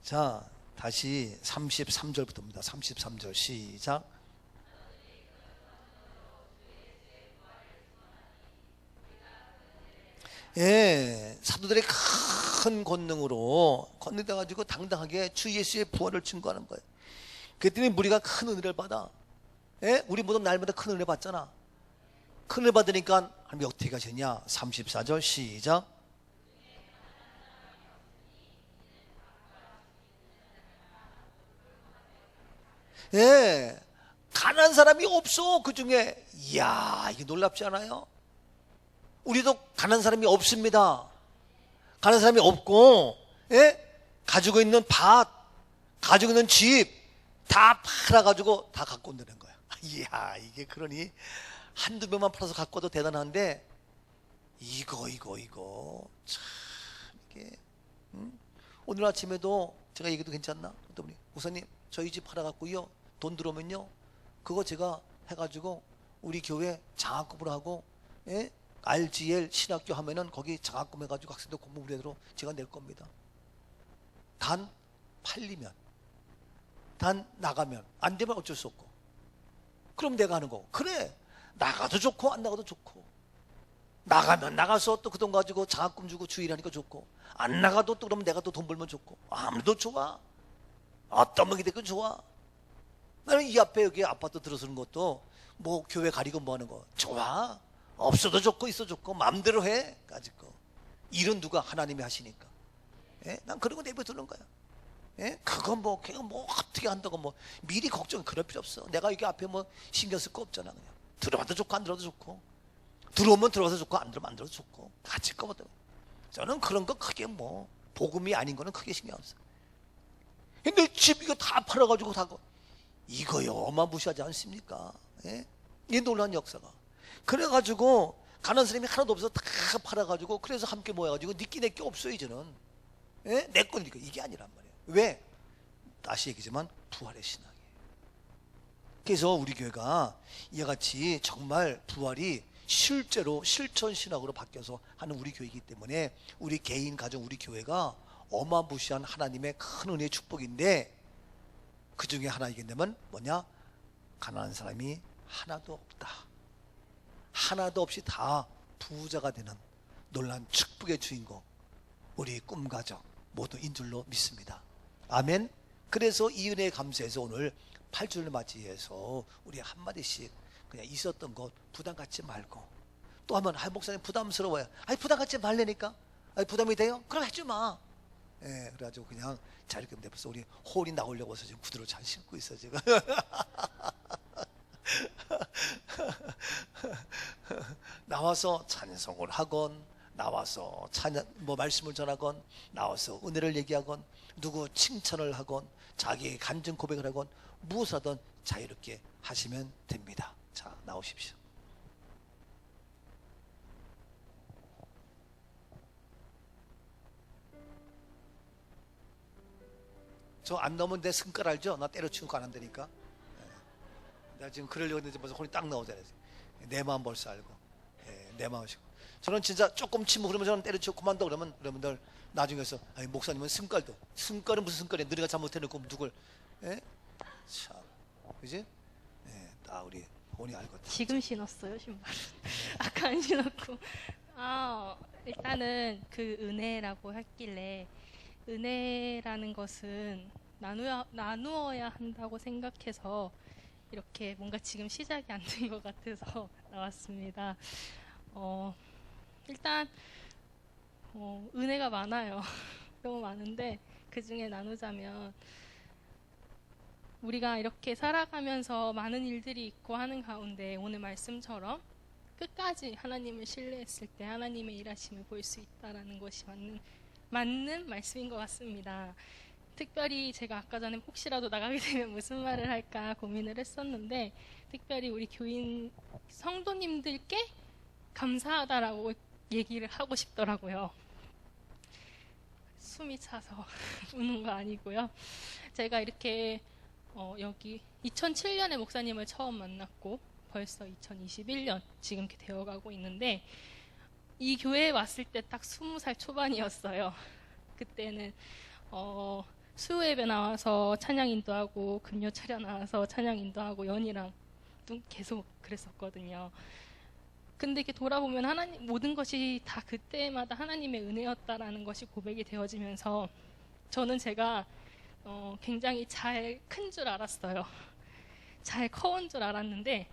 자, 다시 33절부터입니다. 33절 시작. 예, 사도들의 큰 권능으로 건너다 가지고 당당하게 주 예수의 부활을 증거하는 거예요. 그랬더니 무리가 큰 은혜를 받아. 예? 우리 모두 날마다 큰 은혜 받잖아. 큰 은혜 받으니까 하나님이 어떻게 가셨냐? 34절 시작. 예, 가난한 사람이 없어. 그 중에. 이야, 이게 놀랍지 않아요? 우리도 가난한 사람이 없습니다. 가난한 사람이 없고, 예? 가지고 있는 밭, 가지고 있는 집 다 팔아가지고 다 갖고 온다는 거야. 이야, 이게 그러니 한두 명만 팔아서 갖고 와도 대단한데, 이거 참 이게 오늘 아침에도 제가 얘기도 괜찮나? 어떤 분이 목사님 저희 집 팔아갖고요 돈 들어오면요 그거 제가 해가지고 우리 교회 장학금으로 하고, 예? RGL 신학교 하면은 거기 장학금 해가지고 학생들 공부 무료로 제가 낼 겁니다. 단 팔리면, 단 나가면, 안 되면 어쩔 수 없고, 그럼 내가 하는 거고. 그래, 나가도 좋고 안 나가도 좋고, 나가면 나가서 또 그 돈 가지고 장학금 주고 주일하니까 좋고, 안 나가도 또 그러면 내가 또 돈 벌면 좋고, 아무래도 좋아. 어떤 먹이 되건 좋아. 나는 이 앞에 여기 아파트 들어서는 것도 뭐 교회 가리고 뭐 하는 거 좋아. 없어도 좋고 있어도 좋고 마음대로 해. 가질 거 일은 누가? 하나님이 하시니까. 예? 난 그런 거 내버려두는 거야. 예? 그건 뭐 걔가 뭐 어떻게 한다고 뭐 미리 걱정 그럴 필요 없어. 내가 여기 앞에 뭐 신경 쓸 거 없잖아. 그냥 들어봐도 좋고 안 들어도 좋고, 들어오면 들어가서 좋고 안 들어오면 안 들어도 좋고 가질 거거든. 저는 그런 거 크게 뭐 복음이 아닌 거는 크게 신경 안 써. 근데 집 이거 다 팔아가지고 다 이거요 어마무시하지 않습니까? 예? 이 놀라운 역사가. 그래가지고 가난한 사람이 하나도 없어서 다 팔아가지고, 그래서 함께 모여가지고 니끼 내끼 없어 이제는. 예? 내 거니까. 이게 아니란 말이에요. 왜? 다시 얘기지만 부활의 신앙이에요. 그래서 우리 교회가 이와 같이 정말 부활이 실제로 실천 신학으로 바뀌어서 하는 우리 교회이기 때문에 우리 개인 가정 우리 교회가 어마무시한 하나님의 큰 은혜의 축복인데, 그 중에 하나 이겠냐면 뭐냐? 가난한 사람이 하나도 없다. 하나도 없이 다 부자가 되는 놀라운 축복의 주인공, 우리 꿈가정 모두인 줄로 믿습니다. 아멘. 그래서 이 은혜에 감사해서 오늘 8주를 맞이해서 우리 한마디씩 그냥 있었던 것 부담 갖지 말고, 또 하면 목사님 부담스러워요. 부담 갖지 말래니까. 부담이 돼요? 그럼 하지 마. 예, 그래가지고 그냥 자유롭게 내버려서 우리 홀이 나오려고 해서 지금 구두를 잘 신고 있어 지금. 나와서 찬송을 하건, 나와서 뭐 말씀을 전하건, 나와서 은혜를 얘기하건, 누구 칭찬을 하건, 자기의 간증 고백을 하건, 무엇을 하든 자유롭게 하시면 됩니다. 자, 나오십시오. 저 안 넘으면 내 승깔 알죠? 나 때려치고 안 한다니까. 내가 지금 그러려고 했는데 벌써 혼이 딱 나오잖아요. 내 마음 벌써 알고. 내 마음이고. 저는 진짜 조금 침묵 그러면 저는 때려치고 그만둬 그러면 여러분들 나중에서 목사님은 승깔은 무슨 승깔이야? 너희가 잘못해놓고 누굴? 예? 참, 그지? 다 우리 혼이 알고. 지금 신었어요 신발. 아까 안 신었고. 일단은 그 은혜라고 했길래, 은혜라는 것은 나누어야 한다고 생각해서 이렇게 뭔가 지금 시작이 안 된 것 같아서 나왔습니다. 일단 은혜가 많아요. 너무 많은데 그 중에 나누자면, 우리가 이렇게 살아가면서 많은 일들이 있고 하는 가운데 오늘 말씀처럼 끝까지 하나님을 신뢰했을 때 하나님의 일하심을 볼 수 있다라는 것이 맞는 말씀인 것 같습니다. 특별히 제가 아까 전에 혹시라도 나가게 되면 무슨 말을 할까 고민을 했었는데, 특별히 우리 교인 성도님들께 감사하다라고 얘기를 하고 싶더라고요. 숨이 차서 우는 거 아니고요. 제가 이렇게 여기 2007년에 목사님을 처음 만났고 벌써 2021년 지금 이렇게 되어가고 있는데, 이 교회에 왔을 때 딱 20살 초반이었어요. 그때는 수요 예배 나와서 찬양 인도하고 금요 차려 나와서 찬양 인도하고 연이랑 계속 그랬었거든요. 근데 이렇게 돌아보면 하나님 모든 것이 다 그때마다 하나님의 은혜였다라는 것이 고백이 되어지면서 저는 제가 굉장히 잘 큰 줄 알았어요. 잘 커온 줄 알았는데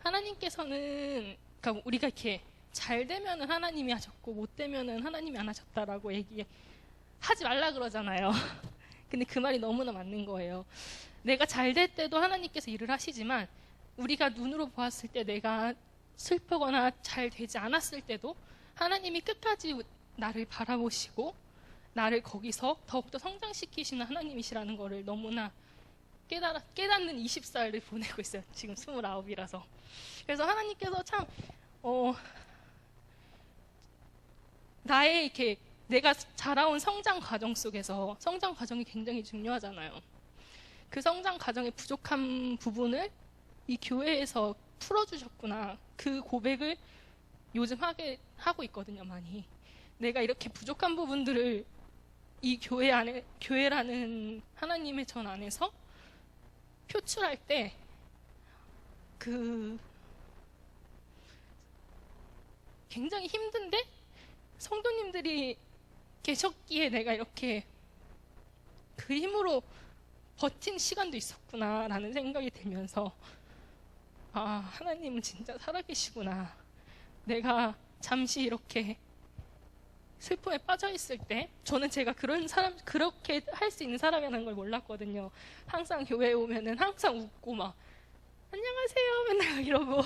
하나님께서는 그러니까 우리가 이렇게 잘 되면은 하나님이 하셨고 못 되면은 하나님이 안 하셨다라고 얘기하지 말라 그러잖아요. 근데 그 말이 너무나 맞는 거예요. 내가 잘 될 때도 하나님께서 일을 하시지만 우리가 눈으로 보았을 때 내가 슬프거나 잘 되지 않았을 때도 하나님이 끝까지 나를 바라보시고 나를 거기서 더욱더 성장시키시는 하나님이시라는 것을 너무나 깨닫는 20살을 보내고 있어요. 지금 29이라서. 그래서 하나님께서 참 나의 이렇게 내가 자라온 성장 과정 속에서 성장 과정이 굉장히 중요하잖아요. 그 성장 과정의 부족한 부분을 이 교회에서 풀어주셨구나. 그 고백을 요즘 하고 있거든요, 많이. 내가 이렇게 부족한 부분들을 이 교회 안에, 교회라는 하나님의 전 안에서 표출할 때, 굉장히 힘든데, 성도님들이 계셨기에 내가 이렇게 그 힘으로 버틴 시간도 있었구나라는 생각이 들면서, 아, 하나님은 진짜 살아계시구나. 내가 잠시 이렇게 슬픔에 빠져 있을 때, 저는 제가 그런 사람, 그렇게 할 수 있는 사람이라는 걸 몰랐거든요. 항상 교회에 오면은 항상 웃고 막, 안녕하세요 맨날 이러고,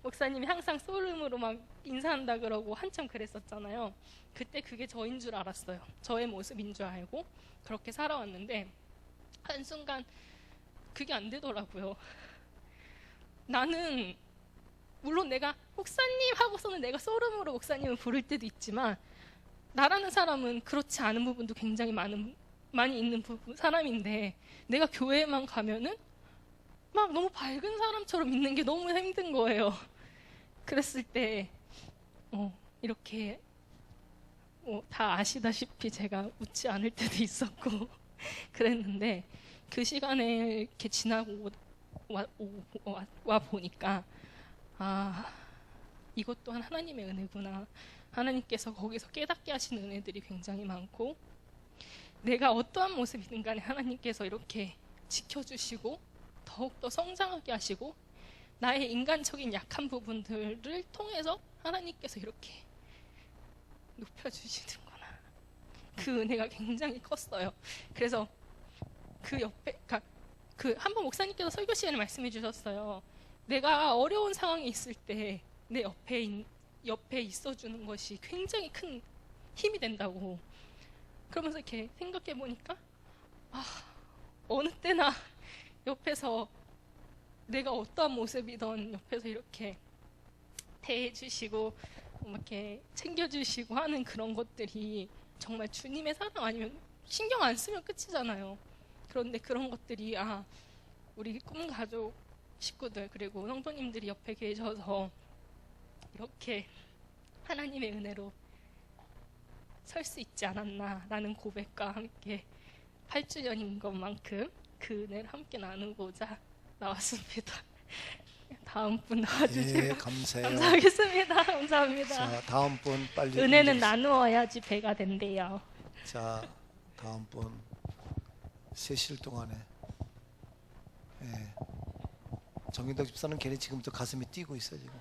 목사님이 항상 소름으로 막 인사한다 그러고 한참 그랬었잖아요. 그때 그게 저인 줄 알았어요. 저의 모습인 줄 알고 그렇게 살아왔는데, 한순간 그게 안 되더라고요. 나는 물론 내가 목사님 하고서는 내가 소름으로 목사님을 부를 때도 있지만 나라는 사람은 그렇지 않은 부분도 굉장히 많이 있는 사람인데 내가 교회에만 가면은 막 너무 밝은 사람처럼 있는 게 너무 힘든 거예요. 그랬을 때 이렇게 다 아시다시피 제가 웃지 않을 때도 있었고 그랬는데 그 시간에 이렇게 지나고 와 보니까 아, 이것 또한 하나님의 은혜구나. 하나님께서 거기서 깨닫게 하시는 은혜들이 굉장히 많고 내가 어떠한 모습이든 간에 하나님께서 이렇게 지켜주시고 더욱더 성장하게 하시고 나의 인간적인 약한 부분들을 통해서 하나님께서 이렇게 높여주시는구나. 그 은혜가 굉장히 컸어요. 그래서 그 옆에, 한 번 목사님께서 설교 시간에 말씀해 주셨어요. 내가 어려운 상황에 있을 때 내 옆에 있어주는 것이 굉장히 큰 힘이 된다고. 그러면서 이렇게 생각해 보니까 어느 때나 옆에서 내가 어떠한 모습이든 옆에서 이렇게 대해주시고 이렇게 챙겨주시고 하는 그런 것들이 정말 주님의 사랑 아니면 신경 안 쓰면 끝이잖아요. 그런데 그런 것들이 우리 꿈가족 식구들 그리고 성도님들이 옆에 계셔서 이렇게 하나님의 은혜로 설 수 있지 않았나라는 고백과 함께 8주년인 것만큼 그 은혜를 함께 나누고자 나왔습니다. 다음 분 나와주시면 예, 감사해요. 감사하겠습니다. 감사합니다. 자, 다음 분 빨리. 은혜는 나누어야지 배가 된대요. 자, 다음 분 세실 동안에 정인덕 집사는 괜히 지금부터 가슴이 뛰고 있어 지금.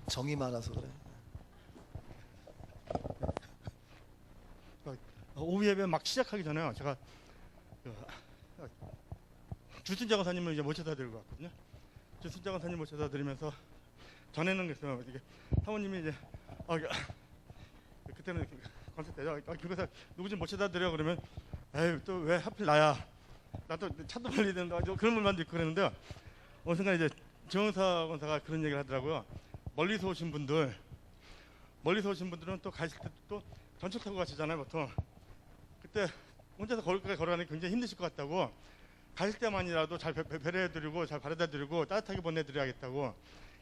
정이 많아서 그래. 오후 예배 막 시작하기 전에요. 제가 주순자 권사님을 이제 모셔다 드리고 왔거든요. 주순자 권사님 모셔다 드리면서 전에는 그래서 이게 사모님이 이제 그때는 권사 때죠. 교회에서 누구 좀 모셔다 드려 그러면 에휴 또 왜 하필 나야. 나도 차도 빨리 된다. 그런 말만도 있고 그랬는데 어느 순간 이제 정은사 권사가 그런 얘기를 하더라고요. 멀리서 오신 분들은 또 가실 때 또 전철 타고 가시잖아요 보통. 그때 혼자서 거기까지 걸어가는 게 굉장히 힘드실 것 같다고 가실 때만이라도 잘 배려해드리고 잘 바래다드리고 따뜻하게 보내드려야겠다고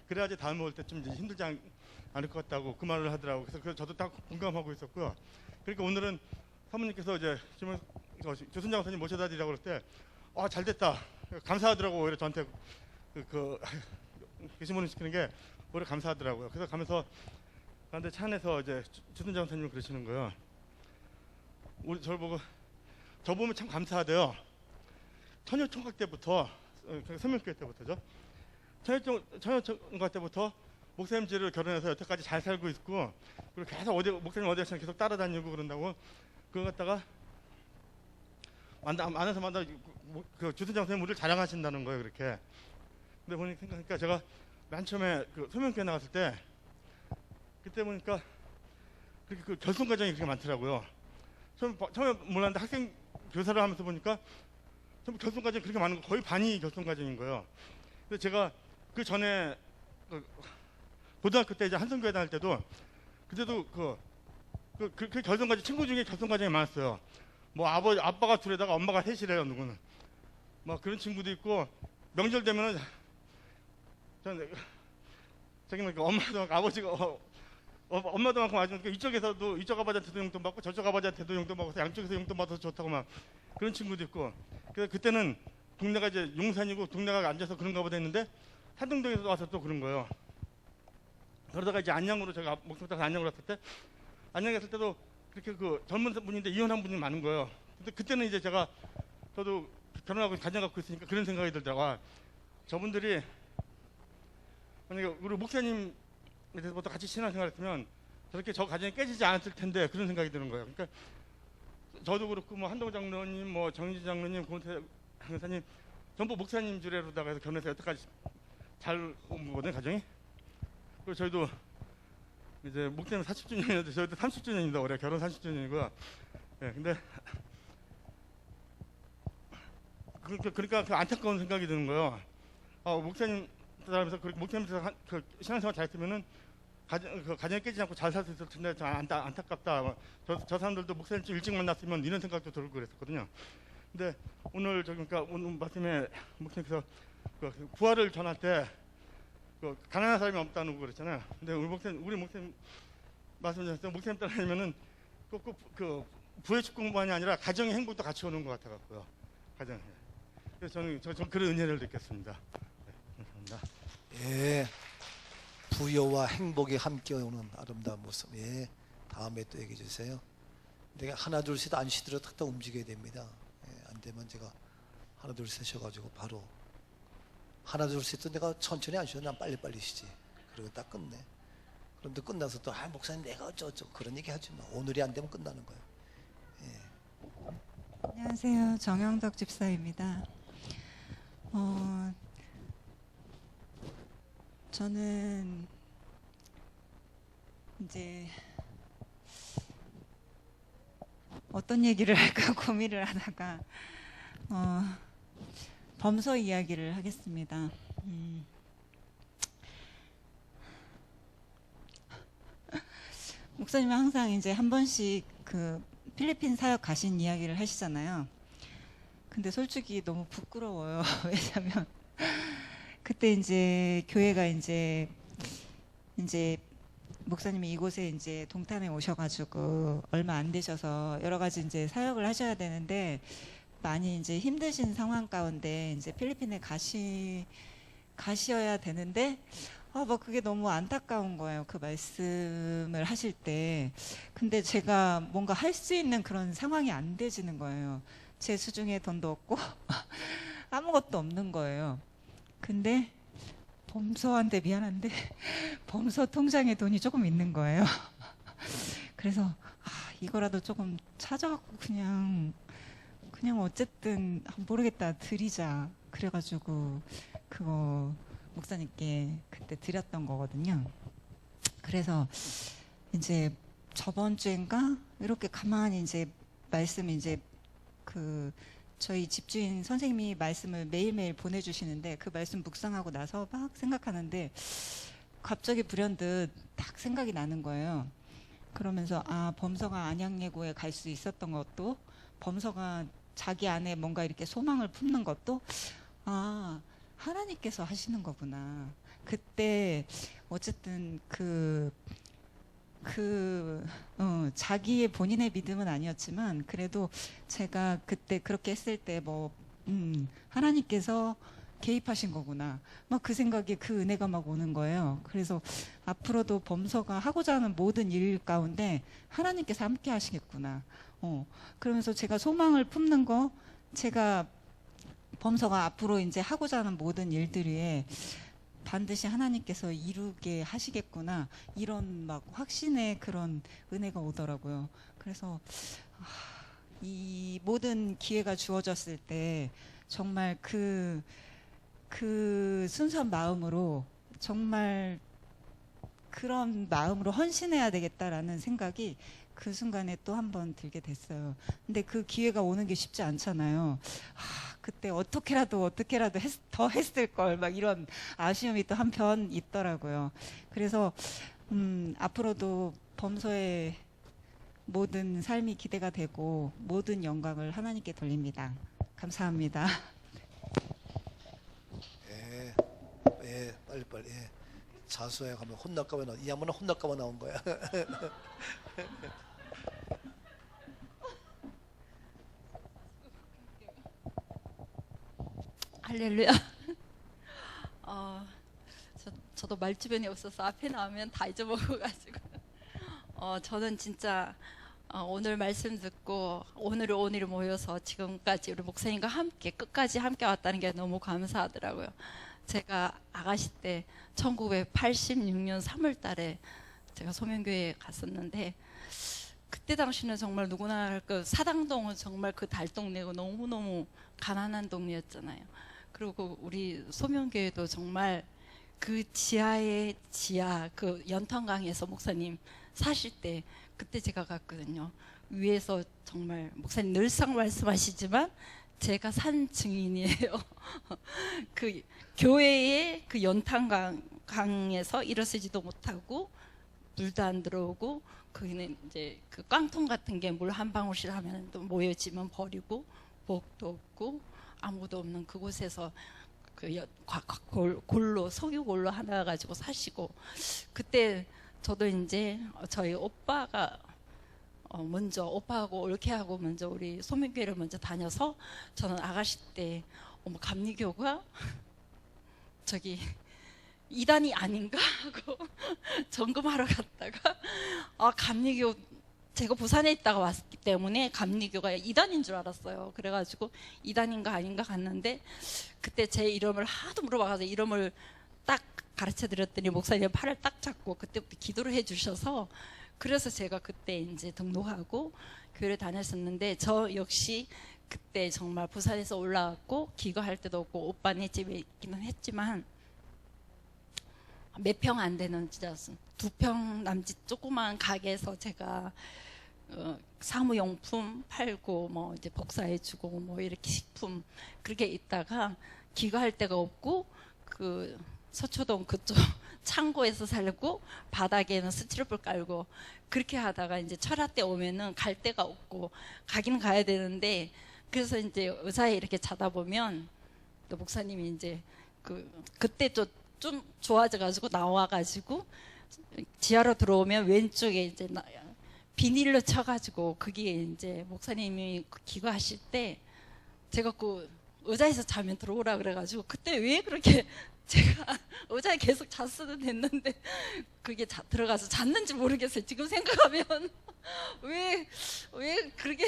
그래야지 다음에 올 때 좀 힘들지 않을 것 같다고 그 말을 하더라고요. 그래서 저도 딱 공감하고 있었고요. 그러니까 오늘은 사모님께서 이제 조순장 선생님 모셔다 드리라고 그럴 때 잘 됐다 감사하더라고. 오히려 저한테 게시문을 시키는 게 오히려 감사하더라고요. 그래서 가면서 나한테 차 안에서 이제 조순장 선생님이 그러시는 거예요. 우리 저를 보고 저 보면 참 감사하대요. 처녀총각 때부터 서명교회 때부터죠. 처녀총각 때부터 목사님들을 결혼해서 여태까지 잘 살고 있고 그리고 계속 목사님 어디 가시면 계속 따라다니고 그런다고 그거 갖다가 만나서 그 주선장 선생님 우리를 자랑하신다는 거예요. 그렇게. 근데 보니까 생각하니까 제가 맨 처음에 그 소명교회 나갔을 때 그때 보니까 그렇게 그 결손 과정이 그렇게 많더라고요. 처음에 몰랐는데 학생 교사를 하면서 보니까 전부 결손 과정이 그렇게 많은 거 거의 반이 결손 과정인 거예요. 근데 제가 그 전에 고등학교 때 이제 한성교회 다닐 때도 그때도 그 결손 과정 친구 중에 결손 과정이 많았어요. 뭐 아빠가 둘에다가 엄마가 셋이래요. 누구는 막 그런 친구도 있고 명절 되면은 저기 뭐 엄마도 많고 아버지가 엄마도 많고 아버지가 이쪽에서도 이쪽 아버지한테도 용돈 받고 저쪽 아버지한테도 용돈 받고 양쪽에서 용돈 받아서 좋다고 막 그런 친구도 있고 그래서 그때는 동네가 이제 용산이고 동네가 앉아서 그런가 보다 했는데 한동동에서 와서 또 그런 거예요. 그러다가 이제 안양으로 제가 목소리가 안양으로 왔을 때 안양에 갔을 때도 그렇게 그 젊은 분인데 이혼한 분이 많은 거예요. 근데 그때는 이제 저도 결혼하고 가정 갖고 있으니까 그런 생각이 들더라고요. 저분들이 만약에 우리 목사님에 대해서부터 같이 신앙생활 했으면 저렇게 저 가정이 깨지지 않았을 텐데 그런 생각이 드는 거예요. 그러니까 저도 그렇고 뭐 한동 장로님, 뭐 정지 장로님, 고은태 강사님 전부 목사님 주례로다가 해서 결혼해서 여태까지 잘 온 거거든요, 가정이. 그리고 저희도 이제 목사님 40주년인데 저희도 30주년입니다. 올해 결혼 30주년이고요. 예, 근데 그러니까 그 안타까운 생각이 드는 거예요. 목사님 따라하면서 목사님께서 신앙생활 잘했으면은 가정이 깨지지 않고 잘 살 수 있을 텐데 안타깝다. 저 사람들도 목사님 좀 일찍 만났으면 이런 생각도 들고 그랬었거든요. 근데 오늘 그러니까 오늘 말씀에 목사님께서 부활을 전할 때 가난한 사람이 없다는 거 그랬잖아요. 근데 우리 목사님 말씀하셨어요. 목사님 따라하면은 꼭 부의 축복만이 아니라 가정의 행복도 같이 오는 것 같아 갖고요. 가정. 그래서 저는 그런 은혜를 느꼈습니다. 네, 감사합니다. 예, 부여와 행복이 함께 오는 아름다운 모습. 예, 다음에 또 얘기해 주세요. 내가 하나 둘 셋 안 쉬더라도 탁탁 움직여야 됩니다. 예, 안 되면 제가 하나 둘 셋 쉬어가지고 바로 하나 둘 셋도 내가 천천히 안 쉬어. 난 빨리빨리 쉬지. 그리고 딱 끝내. 그런데 끝나서 또 목사님 내가 어쩌고 그런 얘기 하지 마. 오늘이 안 되면 끝나는 거예요. 예. 안녕하세요. 정영덕 집사입니다. 저는 이제 어떤 얘기를 할까 고민을 하다가 범서 이야기를 하겠습니다. 목사님은 항상 이제 한 번씩 그 필리핀 사역 가신 이야기를 하시잖아요. 근데 솔직히 너무 부끄러워요. 왜냐면 그때 이제 교회가 이제 목사님이 이곳에 이제 동탄에 오셔가지고 얼마 안 되셔서 여러 가지 이제 사역을 하셔야 되는데 많이 이제 힘드신 상황 가운데 이제 필리핀에 가셔야 되는데 뭐 그게 너무 안타까운 거예요. 그 말씀을 하실 때. 근데 제가 뭔가 할 수 있는 그런 상황이 안 되지는 거예요. 제 수중에 돈도 없고 아무것도 없는 거예요. 근데 범서한테 미안한데 범서 통장에 돈이 조금 있는 거예요. 그래서 이거라도 조금 찾아갖고 그냥 어쨌든 모르겠다 드리자. 그래가지고 그거 목사님께 그때 드렸던 거거든요. 그래서 이제 저번 주인가 이렇게 가만히 이제 말씀 이제 저희 집주인 선생님이 말씀을 매일매일 보내주시는데 그 말씀 묵상하고 나서 막 생각하는데 갑자기 불현듯 딱 생각이 나는 거예요. 그러면서 범서가 안양예고에 갈 수 있었던 것도 범서가 자기 안에 뭔가 이렇게 소망을 품는 것도 하나님께서 하시는 거구나. 그때 어쨌든 그 자기의 본인의 믿음은 아니었지만 그래도 제가 그때 그렇게 했을 때 하나님께서 개입하신 거구나. 막 그 생각에 그 은혜가 막 오는 거예요. 그래서 앞으로도 범서가 하고자 하는 모든 일 가운데 하나님께서 함께 하시겠구나. 그러면서 제가 소망을 품는 거, 제가 범서가 앞으로 이제 하고자 하는 모든 일들에 반드시 하나님께서 이루게 하시겠구나. 이런 막 확신의 그런 은혜가 오더라고요. 그래서 이 모든 기회가 주어졌을 때 정말 그 순수한 마음으로 정말 그런 마음으로 헌신해야 되겠다라는 생각이 그 순간에 또 한 번 들게 됐어요. 근데 그 기회가 오는 게 쉽지 않잖아요. 그때 어떻게라도 더 했을 걸 막 이런 아쉬움이 또 한편 있더라고요. 그래서 앞으로도 범서의 모든 삶이 기대가 되고 모든 영광을 하나님께 돌립니다. 감사합니다. 예, 빨리. 예. 자수해 가면 혼날까봐 이 양반은 혼날까봐 나온 거야. 할렐루야. 저도 말주변이 없어서 앞에 나오면 다 잊어먹어가지고 저는 진짜 오늘 말씀 듣고 오늘 모여서 지금까지 우리 목사님과 함께 끝까지 함께 왔다는 게 너무 감사하더라고요. 제가 아가씨 때 1986년 3월 달에 제가 소명교회에 갔었는데 그때 당시는 정말 누구나 그 사당동은 정말 그 달동네고 너무너무 가난한 동네였잖아요. 그리고 우리 소명교회도 정말 그 지하의 지하 그 연탄강에서 목사님 사실 때 그때 제가 갔거든요. 위에서 정말 목사님 늘상 말씀하시지만 제가 산 증인이에요. 그 교회의 그 연탄강에서 일어서지도 못하고 물도 안 들어오고 거기는 이제 그 깡통 같은 게 물 한 방울씩 하면 또 모여지면 버리고 복도 없고 아무도 없는 그곳에서 그 골로 석유골로 하나 가지고 사시고 그때 저도 이제 저희 오빠가 먼저 오빠하고 올케하고 먼저 우리 소명교회를 먼저 다녀서 저는 아가씨 때 감리교가 저기 이단이 아닌가 하고 점검하러 갔다가 감리교 제가 부산에 있다가 왔기 때문에 감리교가 이단인 줄 알았어요. 그래가지고 이단인가 아닌가 갔는데 그때 제 이름을 하도 물어봐가지고 이름을 딱 가르쳐 드렸더니 목사님 팔을 딱 잡고 그때부터 기도를 해주셔서 그래서 제가 그때 이제 등록하고 교회를 다녔었는데 저 역시 그때 정말 부산에서 올라왔고 기거할 때도 없고 오빠네 집에 있기는 했지만 몇 평 안 되는 진짜 2평 남짓 조그만 가게에서 제가 사무용품 팔고 뭐 이제 복사해주고 뭐 이렇게 식품 그렇게 있다가 기거할 데가 없고 그 서초동 그쪽 창고에서 살고 바닥에는 스티로폼 깔고 그렇게 하다가 이제 철학 때 오면은 갈 데가 없고 가긴 가야 되는데 그래서 이제 의자에 이렇게 자다 보면 또 목사님이 이제 그때 좀 좋아져가지고 나와가지고 지하로 들어오면 왼쪽에 이제 비닐로 쳐가지고 거기에 이제 목사님이 기거하실 때 제가 그 의자에서 자면 들어오라 그래가지고 그때 왜 그렇게 제가 의자에 계속 잤어도 됐는데 그게 들어가서 잤는지 모르겠어요. 지금 생각하면 왜 그렇게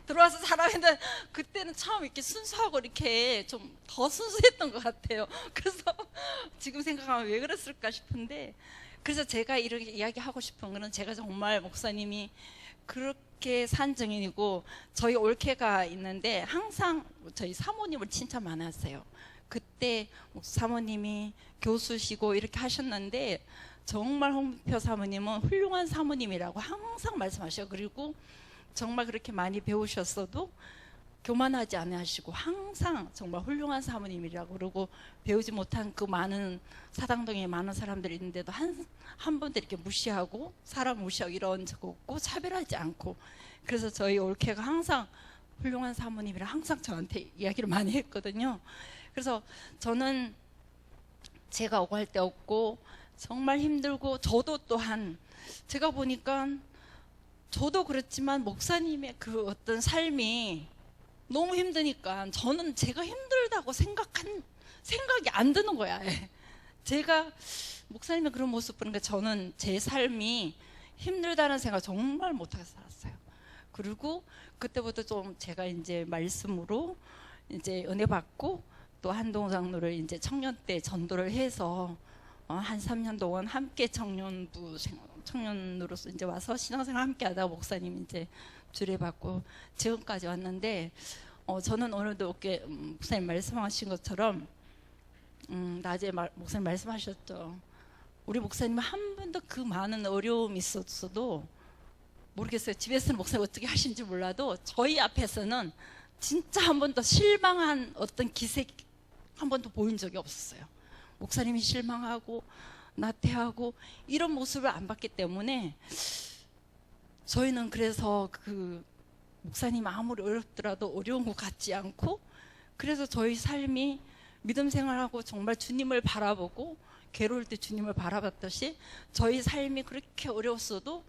들어와서 자라 했는데 그때는 처음 이렇게 순수하고 이렇게 좀 더 순수했던 것 같아요. 그래서 지금 생각하면 왜 그랬을까 싶은데 그래서 제가 이렇게 이야기하고 싶은 거는 제가 정말 목사님이 그렇게 산 증인이고 저희 올케가 있는데 항상 저희 사모님을 칭찬 많이 하세요. 그때 사모님이 교수시고 이렇게 하셨는데 정말 홍표 사모님은 훌륭한 사모님이라고 항상 말씀하셔요. 그리고 정말 그렇게 많이 배우셨어도 교만하지 않으시고 항상 정말 훌륭한 사모님이라고 그러고 배우지 못한 그 많은 사당동에 많은 사람들이 있는데도 한 번도 이렇게 무시하고 사람 무시하고 이런 적 없고 차별하지 않고 그래서 저희 올케가 항상 훌륭한 사모님이라 항상 저한테 이야기를 많이 했거든요. 그래서 저는 제가 오고 할 데 없고 정말 힘들고 저도 또한 제가 보니까 저도 그렇지만 목사님의 그 어떤 삶이 너무 힘드니까 저는 제가 힘들다고 생각이 안 드는 거야. 제가 목사님의 그런 모습 보니까 저는 제 삶이 힘들다는 생각 정말 못하게 살았어요. 그리고 그때부터 좀 제가 이제 말씀으로 이제 은혜 받고 또 한동훈 장로를 이제 청년 때 전도를 해서 한 3년 동안 함께 청년으로서 이제 와서 신앙생활 함께 하다가 목사님 이제 주례받고 지금까지 왔는데 저는 오늘도 이렇게 목사님 말씀하신 것처럼 낮에 목사님 말씀하셨죠. 우리 목사님은 한 번도 그 많은 어려움이 있었어도 모르겠어요. 집에서는 목사님 어떻게 하시는지 몰라도 저희 앞에서는 진짜 한 번도 실망한 어떤 기색 한 번도 보인 적이 없었어요. 목사님이 실망하고 나태하고 이런 모습을 안 봤기 때문에 저희는 그래서 그 목사님 아무리 어렵더라도 어려운 것 같지 않고 그래서 저희 삶이 믿음 생활하고 정말 주님을 바라보고 괴로울 때 주님을 바라봤듯이 저희 삶이 그렇게 어려웠어도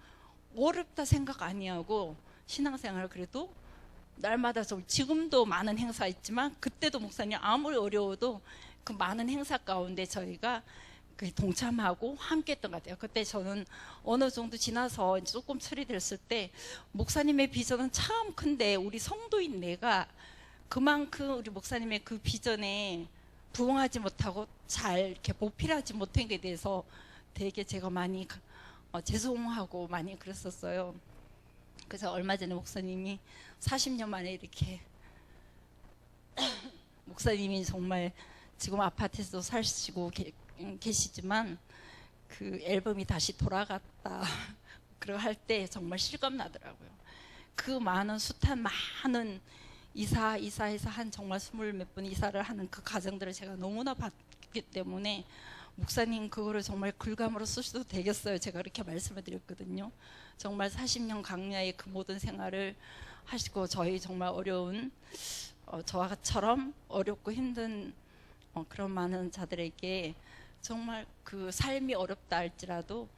어렵다 생각 아니하고 신앙생활 그래도 날마다 지금도 많은 행사 있지만 그때도 목사님 아무리 어려워도 그 많은 행사 가운데 저희가 동참하고 함께 했던 것 같아요. 그때 저는 어느 정도 지나서 조금 처리됐을 때 목사님의 비전은 참 큰데 우리 성도인 내가 그만큼 우리 목사님의 그 비전에 부응하지 못하고 잘 이렇게 보필하지 못한 것에 대해서 되게 제가 많이 죄송하고 많이 그랬었어요. 그래서 얼마 전에 목사님이 40년 만에 이렇게 목사님이 정말 지금 아파트에서 사시고 계시지만 그 앨범이 다시 돌아갔다 그러 할 때 정말 실감 나더라고요. 그 많은 숱한 많은 이사해서 한 정말 20몇 분 이사를 하는 그 과정들을 제가 너무나 봤기 때문에 목사님 그거를 정말 글감으로 쓰셔도 되겠어요. 제가 그렇게 말씀을 드렸거든요. 정말 40년 강야의 그 모든 생활을 하시고 저희 정말 어려운 저와처럼 어렵고 힘든 그런 많은 자들에게 정말 그 삶이 어렵다 할지라도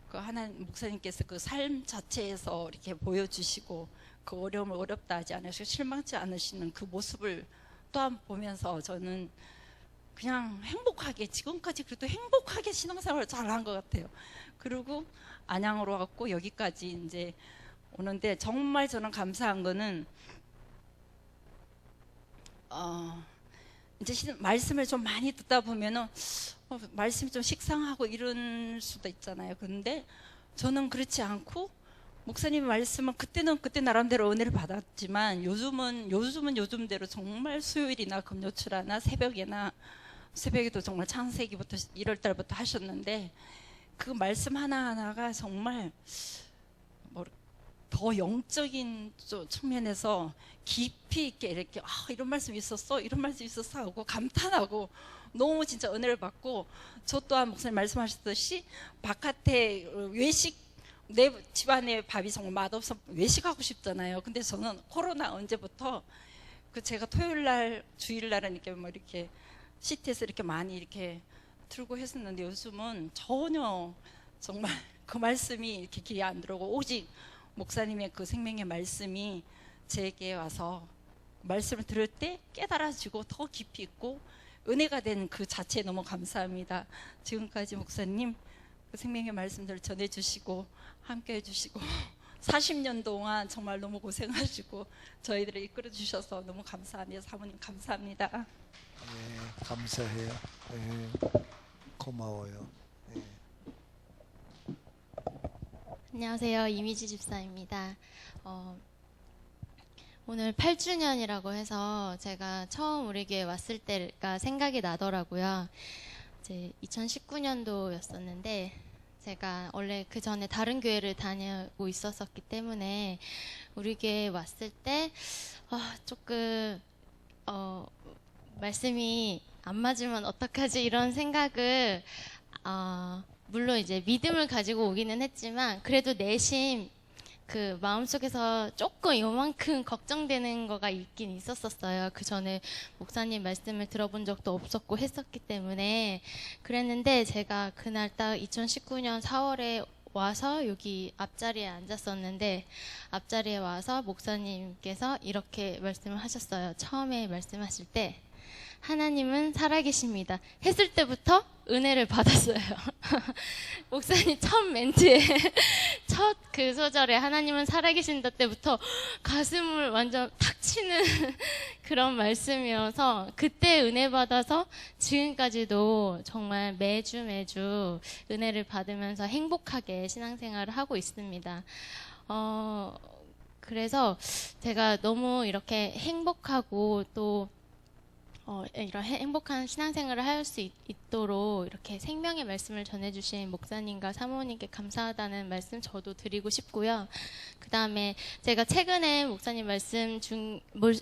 그 하나님 목사님께서 그 삶 자체에서 이렇게 보여주시고 그 어려움을 어렵다 하지 않으시고 실망치 않으시는 그 모습을 또한 보면서 저는 그냥 행복하게 지금까지 그래도 행복하게 신앙생활을 잘한 것 같아요. 그리고 안양으로 왔고 여기까지 이제 오는데 정말 저는 감사한 거는 이제 말씀을 좀 많이 듣다 보면은 말씀이 좀 식상하고 이런 수도 있잖아요. 그런데 저는 그렇지 않고 목사님 말씀은 그때는 그때 나름대로 은혜를 받았지만 요즘은 요즘대로 정말 수요일이나 금요일이나 새벽에도 정말 창세기부터 1월 달부터 하셨는데 그 말씀 하나하나가 정말 더 영적인 측면에서 깊이 있게 이렇게 이런 말씀이 있었어 이런 말씀이 있었어 하고 감탄하고 너무 진짜 은혜를 받고 저 또한 목사님 말씀하셨듯이 바깥에 외식 내 집안에 밥이 정말 맛없어 외식하고 싶잖아요. 근데 저는 코로나 언제부터 그 제가 토요일날 주일날은 이렇게 이렇게 시트에서 이렇게 많이 이렇게 틀고 했었는데 요즘은 전혀 정말 그 말씀이 이렇게 귀에 안 들어오고 오직 목사님의 그 생명의 말씀이 제게 와서 말씀을 들을 때 깨달아지고 더 깊이 있고 은혜가 된 그 자체에 너무 감사합니다. 지금까지 목사님 그 생명의 말씀들을 전해주시고 함께 해주시고 40년 동안 정말 너무 고생하시고 저희들을 이끌어 주셔서 너무 감사합니다. 사모님 감사합니다. 네, 감사해요. 네, 고마워요. 네. 안녕하세요. 이미지 집사입니다. 오늘 8주년이라고 해서 제가 처음 우리 교회 왔을 때가 생각이 나더라고요. 이제 2019년도였었는데 제가 원래 그 전에 다른 교회를 다니고 있었기 때문에 우리 교회에 왔을 때 조금 말씀이 안 맞으면 어떡하지 이런 생각을 물론 이제 믿음을 가지고 오기는 했지만 그래도 내심 그 마음속에서 조금 요만큼 걱정되는 거가 있긴 있었었어요. 그 전에 목사님 말씀을 들어본 적도 없었고 했었기 때문에 그랬는데, 제가 그날 딱 2019년 4월에 와서 여기 앞자리에 앉았었는데, 앞자리에 와서 목사님께서 이렇게 말씀을 하셨어요. 처음에 말씀하실 때 하나님은 살아계십니다 했을 때부터 은혜를 받았어요. 목사님 첫 멘트에 첫 그 소절에 하나님은 살아계신다 때부터 가슴을 완전 탁 치는 그런 말씀이어서, 그때 은혜 받아서 지금까지도 정말 매주 은혜를 받으면서 행복하게 신앙생활을 하고 있습니다. 그래서 제가 너무 이렇게 행복하고 또 이런 행복한 신앙생활을 할 수 있도록 이렇게 생명의 말씀을 전해주신 목사님과 사모님께 감사하다는 말씀 저도 드리고 싶고요. 그 다음에 제가 최근에 목사님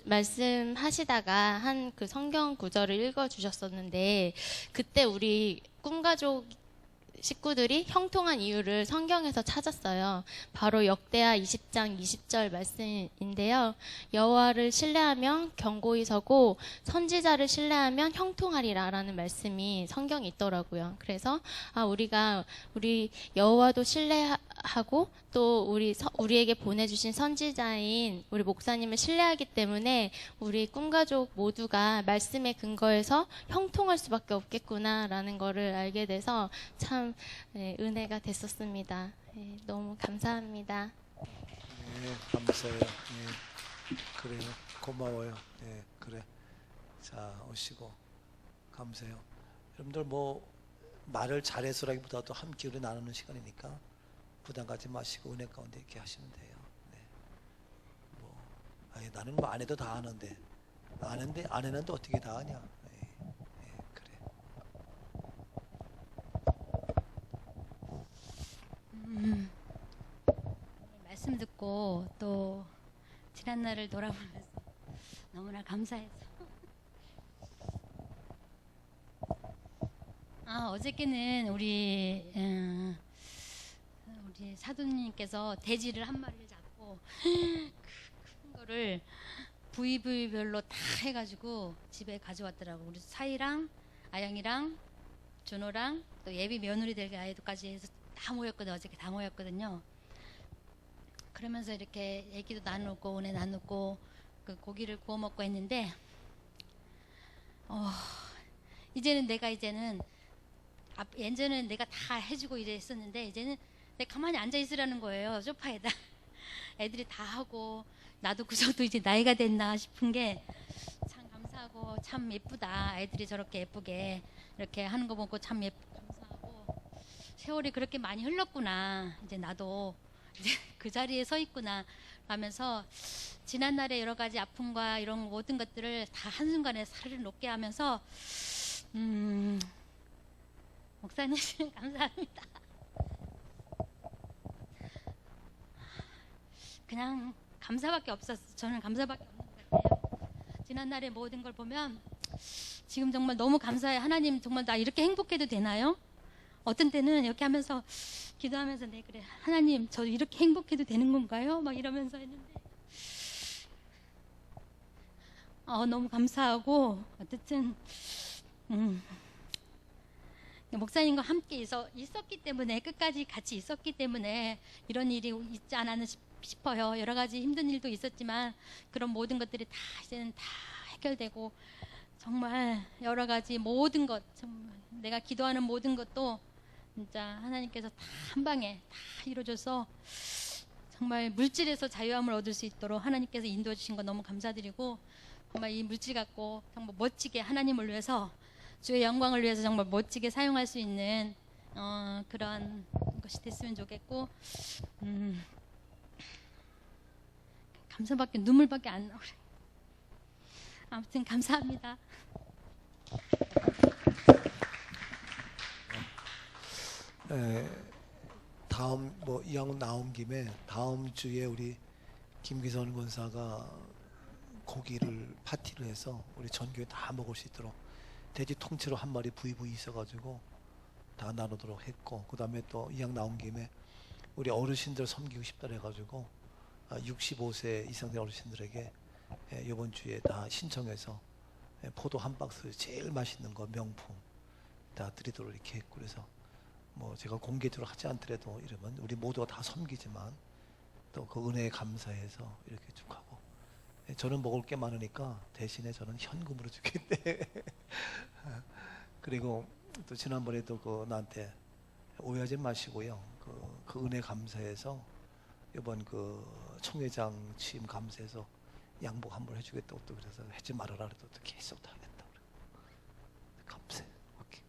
말씀하시다가 한 그 성경 구절을 읽어주셨었는데, 그때 우리 꿈가족 식구들이 형통한 이유를 성경에서 찾았어요. 바로 역대하 20장 20절 말씀인데요. 여호와를 신뢰하면 견고히 서고 선지자를 신뢰하면 형통하리라 라는 말씀이 성경에 있더라고요. 그래서 우리가 우리 여호와도 신뢰하고 또 우리에게 보내주신 선지자인 우리 목사님을 신뢰하기 때문에 우리 꿈가족 모두가 말씀에 근거해서 형통할 수밖에 없겠구나라는 거를 알게 돼서 참 은혜가 됐었습니다. 너무 감사합니다. 네, 감사해요. 네, 그래요. 고마워요. 네, 그래. 자, 오시고 감사해요. 여러분들 뭐 말을 잘해서라기보다도 함께 우리 나누는 시간이니까 부담 갖지 마시고 은혜 가운데 이렇게 하시면 돼요. 네. 뭐 나는 뭐 안 해도 다 아는데 안 했는데 어떻게 다 하냐. 네, 네, 그래. 말씀 듣고 또 지난 날을 돌아보면서 너무나 감사해서 어저께는 우리 사도님께서 돼지를 한 마리를 잡고 큰 거를 부위별로 다 해가지고 집에 가져왔더라고. 우리 사이랑 아영이랑 준호랑 또 예비 며느리 될 아이들까지 해서 다 모였거든. 어저께 다 모였거든요. 그러면서 이렇게 얘기도 나누고 은혜 나누고 그 고기를 구워 먹고 했는데 이제는 예전에는 내가 다 해주고 이랬었는데 이제는 내가 가만히 앉아 있으라는 거예요. 소파에다. 애들이 다 하고 나도 그 정도 이제 나이가 됐나 싶은 게 참 감사하고 참 예쁘다. 애들이 저렇게 예쁘게 이렇게 하는 거 보고 참 감사하고 세월이 그렇게 많이 흘렀구나. 이제 나도 이제 그 자리에 서 있구나 하면서 지난날의 여러 가지 아픔과 이런 모든 것들을 다 한순간에 살을 녹게 하면서 목사님 감사합니다. 그냥 감사밖에 없었어. 저는 감사밖에 없는 것 같아요. 지난날의 모든 걸 보면 지금 정말 너무 감사해. 하나님 정말 나 이렇게 행복해도 되나요? 어떤 때는 이렇게 하면서 기도하면서 네 그래 하나님 저 이렇게 행복해도 되는 건가요? 막 이러면서 했는데 너무 감사하고 어쨌든 목사님과 함께 있었기 때문에 끝까지 같이 있었기 때문에 이런 일이 있지 않았나 싶어요. 여러 가지 힘든 일도 있었지만 그런 모든 것들이 다 이제는 다 해결되고 정말 여러 가지 모든 것 정말 내가 기도하는 모든 것도 진짜 하나님께서 다 한 방에 다 이루어져서 정말 물질에서 자유함을 얻을 수 있도록 하나님께서 인도해 주신 거 너무 감사드리고 정말 이 물질 갖고 정말 멋지게 하나님을 위해서 주의 영광을 위해서 정말 멋지게 사용할 수 있는 그런 것이 됐으면 좋겠고 감사밖에 눈물밖에 안 나오네. 아무튼 감사합니다. 다음 이왕 나온 김에 다음 주에 우리 김기선 권사가 고기를 파티를 해서 우리 전교에 다 먹을 수 있도록 돼지 통째로 한 마리 부위 있어가지고 다 나누도록 했고, 그 다음에 또 이왕 나온 김에 우리 어르신들 섬기고 싶다 해가지고 65세 이상 된 어르신들에게 이번 주에 다 신청해서 포도 한 박스 제일 맛있는 거 명품 다 드리도록 이렇게 했고, 그래서 뭐 제가 공개적으로 하지 않더라도 이러면 우리 모두가 다 섬기지만 또 그 은혜에 감사해서 이렇게 쭉 하고, 저는 먹을 게 많으니까 대신에 저는 현금으로 주겠네. 그리고 또 지난번에도 그 나한테 오해하지 마시고요. 그 은혜 감사해서 이번 그 총회장 취임 감사해서 양복 한번 해주겠다고 또 그래서 하지 말아라 그래도 또 계속 다 하겠다 그래. 감사해. 오케이.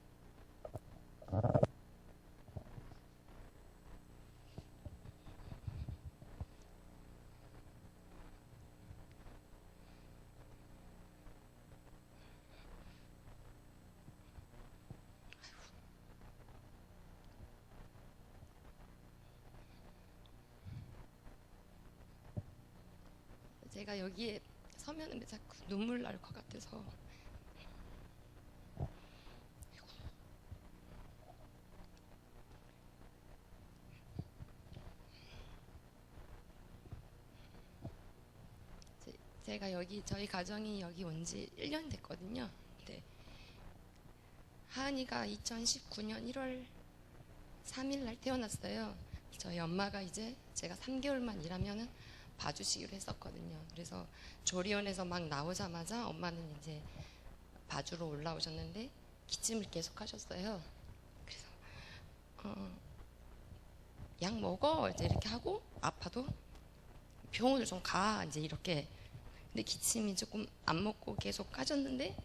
제가 여기에 서면은 자꾸 눈물 날 것 같아서. 제가 여기 저희 가정이 여기 온 지 1년 됐거든요. 근데 하은이가 2019년 1월 3일 날 태어났어요. 저희 엄마가 이제 제가 3개월만 일하면은 봐주시기로 했었거든요. 그래서 조리원에서 막 나오자마자 엄마는 이제 봐주러 올라오셨는데 기침을 계속 하셨어요. 그래서 약 먹어 이제 이렇게 하고, 아파도 병원을 좀 가 이제 이렇게. 근데 기침이 조금 안 먹고 계속 하셨는데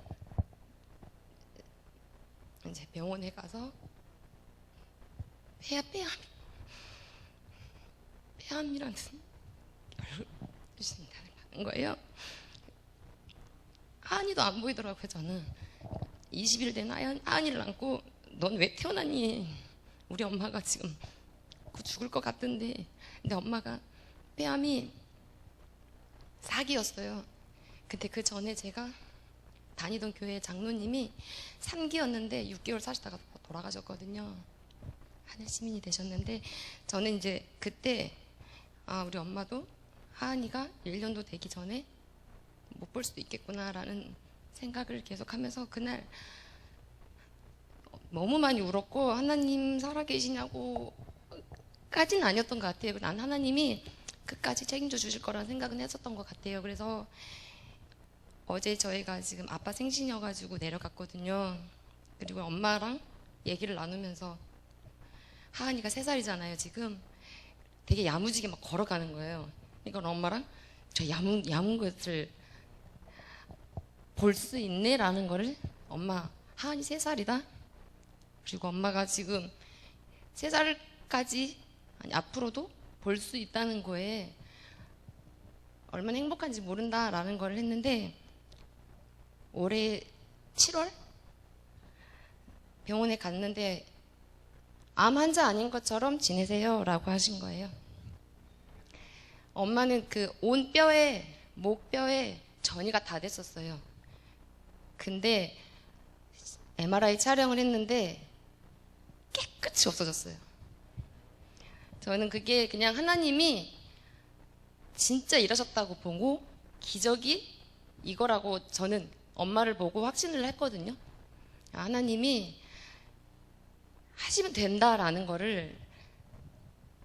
이제 병원에 가서 폐암이라는 주신다는 거예요. 하은이도 안 보이더라고요. 저는 20일 된 하은이를 안고 넌 왜 태어났니? 우리 엄마가 지금 죽을 것 같던데. 근데 엄마가 폐암이 4기였어요. 근데 그 전에 제가 다니던 교회 장로님이 3기였는데 6개월 사시다가 돌아가셨거든요. 하늘 시민이 되셨는데, 저는 이제 그때 우리 엄마도 하은이가 1년도 되기 전에 못 볼 수도 있겠구나라는 생각을 계속하면서 그날 너무 많이 울었고, 하나님 살아계시냐고 까지는 아니었던 것 같아요. 난 하나님이 끝까지 책임져 주실 거라는 생각은 했었던 것 같아요. 그래서 어제 저희가 지금 아빠 생신이어가지고 내려갔거든요. 그리고 엄마랑 얘기를 나누면서 하은이가 3살이잖아요 지금. 되게 야무지게 막 걸어가는 거예요. 그러니까 엄마랑 저 야문 것을 볼 수 있네라는 거를, 엄마 하은이 3살이다. 그리고 엄마가 지금 3살까지 아니 앞으로도 볼 수 있다는 거에 얼마나 행복한지 모른다라는 걸 했는데, 올해 7월 병원에 갔는데 암 환자 아닌 것처럼 지내세요 라고 하신 거예요. 엄마는 그 온 뼈에, 목뼈에 전이가 다 됐었어요. 근데 MRI 촬영을 했는데 깨끗이 없어졌어요. 저는 그게 그냥 하나님이 진짜 일하셨다고 보고 기적이 이거라고 저는 엄마를 보고 확신을 했거든요. 하나님이 하시면 된다라는 거를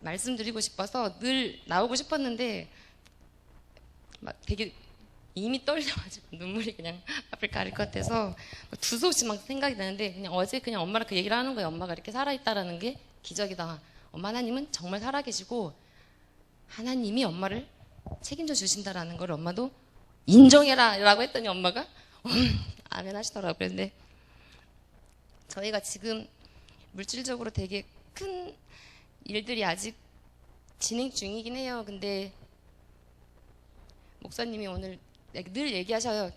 말씀드리고 싶어서 늘 나오고 싶었는데 막 되게 이미 떨려가지고 눈물이 그냥 앞을 가릴 것 같아서 두서없이 막 생각이 나는데, 그냥 어제 그냥 엄마랑 그 얘기를 하는 거예요. 엄마가 이렇게 살아있다라는 게 기적이다. 엄마 하나님은 정말 살아계시고 하나님이 엄마를 책임져 주신다라는 걸 엄마도 인정해라 라고 했더니 엄마가 아멘 하시더라고요. 그런데 저희가 지금 물질적으로 되게 큰 일들이 아직 진행 중이긴 해요. 근데 목사님이 오늘 늘 얘기하셔요.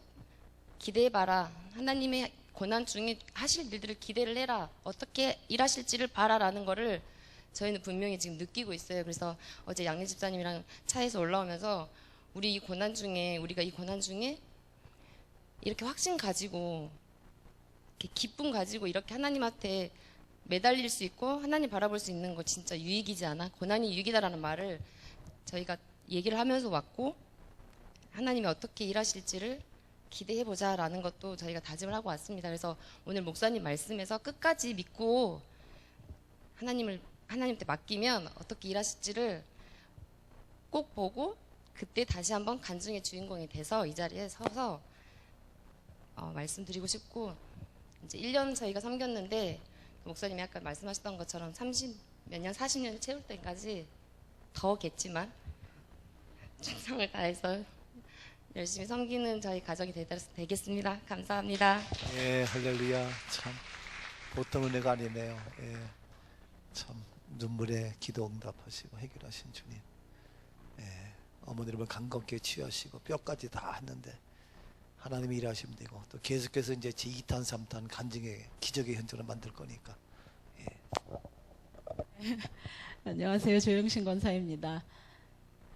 기대해봐라. 하나님의 고난 중에 하실 일들을 기대를 해라. 어떻게 일하실지를 봐라라는 거를 저희는 분명히 지금 느끼고 있어요. 그래서 어제 양리 집사님이랑 차에서 올라오면서 우리가 이 고난 중에 이렇게 확신 가지고 이렇게 기쁨 가지고 이렇게 하나님한테 매달릴 수 있고 하나님 바라볼 수 있는 거 진짜 유익이지 않아? 고난이 유익이다라는 말을 저희가 얘기를 하면서 왔고 하나님이 어떻게 일하실지를 기대해보자라는 것도 저희가 다짐을 하고 왔습니다. 그래서 오늘 목사님 말씀에서 끝까지 믿고 하나님한테 맡기면 어떻게 일하실지를 꼭 보고 그때 다시 한번 간증의 주인공이 돼서 이 자리에 서서 말씀드리고 싶고, 이제 1년 저희가 섬겼는데 목사님이 아까 말씀하셨던 것처럼 30 몇 년, 40년 채울 때까지 더겠지만 최선을 다해서 열심히 섬기는 저희 가정이 되겠습니다. 감사합니다. 예, 할렐루야. 참 보통 은혜가 아니네요. 예, 참 눈물에 기도 응답하시고 해결하신 주님. 예, 어머니를 강건케 취하시고 뼈까지 다 했는데 하나님이 일하시면 되고 또 계속해서 이제 제2탄, 3탄 간증의 기적의 현장을 만들 거니까. 예. 안녕하세요. 조영신 권사입니다.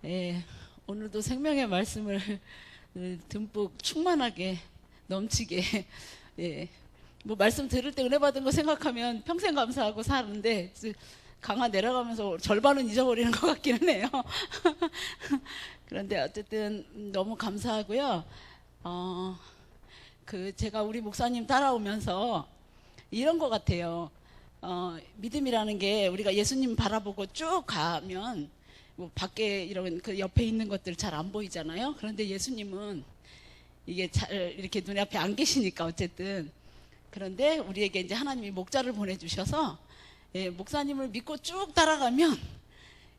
예, 오늘도 생명의 말씀을 듬뿍 충만하게 넘치게, 예, 뭐 말씀 들을 때 은혜 받은 거 생각하면 평생 감사하고 사는데 강화 내려가면서 절반은 잊어버리는 것 같기는 해요. 그런데 어쨌든 너무 감사하고요. 제가 우리 목사님 따라오면서 이런 것 같아요. 믿음이라는 게 우리가 예수님 바라보고 쭉 가면 뭐 밖에 이런 그 옆에 있는 것들 잘 안 보이잖아요. 그런데 예수님은 이게 잘 이렇게 눈에 앞에 안 계시니까 어쨌든. 그런데 우리에게 이제 하나님이 목자를 보내주셔서, 예, 목사님을 믿고 쭉 따라가면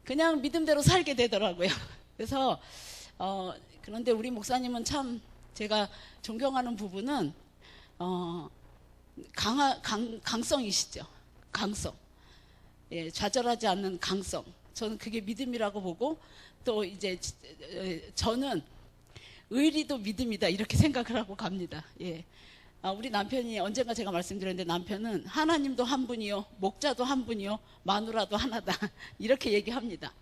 그냥 믿음대로 살게 되더라고요. 그래서 그런데 우리 목사님은 참 제가 존경하는 부분은 강성이시죠. 강성. 예, 좌절하지 않는 강성. 저는 그게 믿음이라고 보고, 또 이제 저는 의리도 믿음이다 이렇게 생각을 하고 갑니다. 예. 우리 남편이 언젠가 제가 말씀드렸는데, 남편은 하나님도 한 분이요, 목자도 한 분이요, 마누라도 하나다 이렇게 얘기합니다.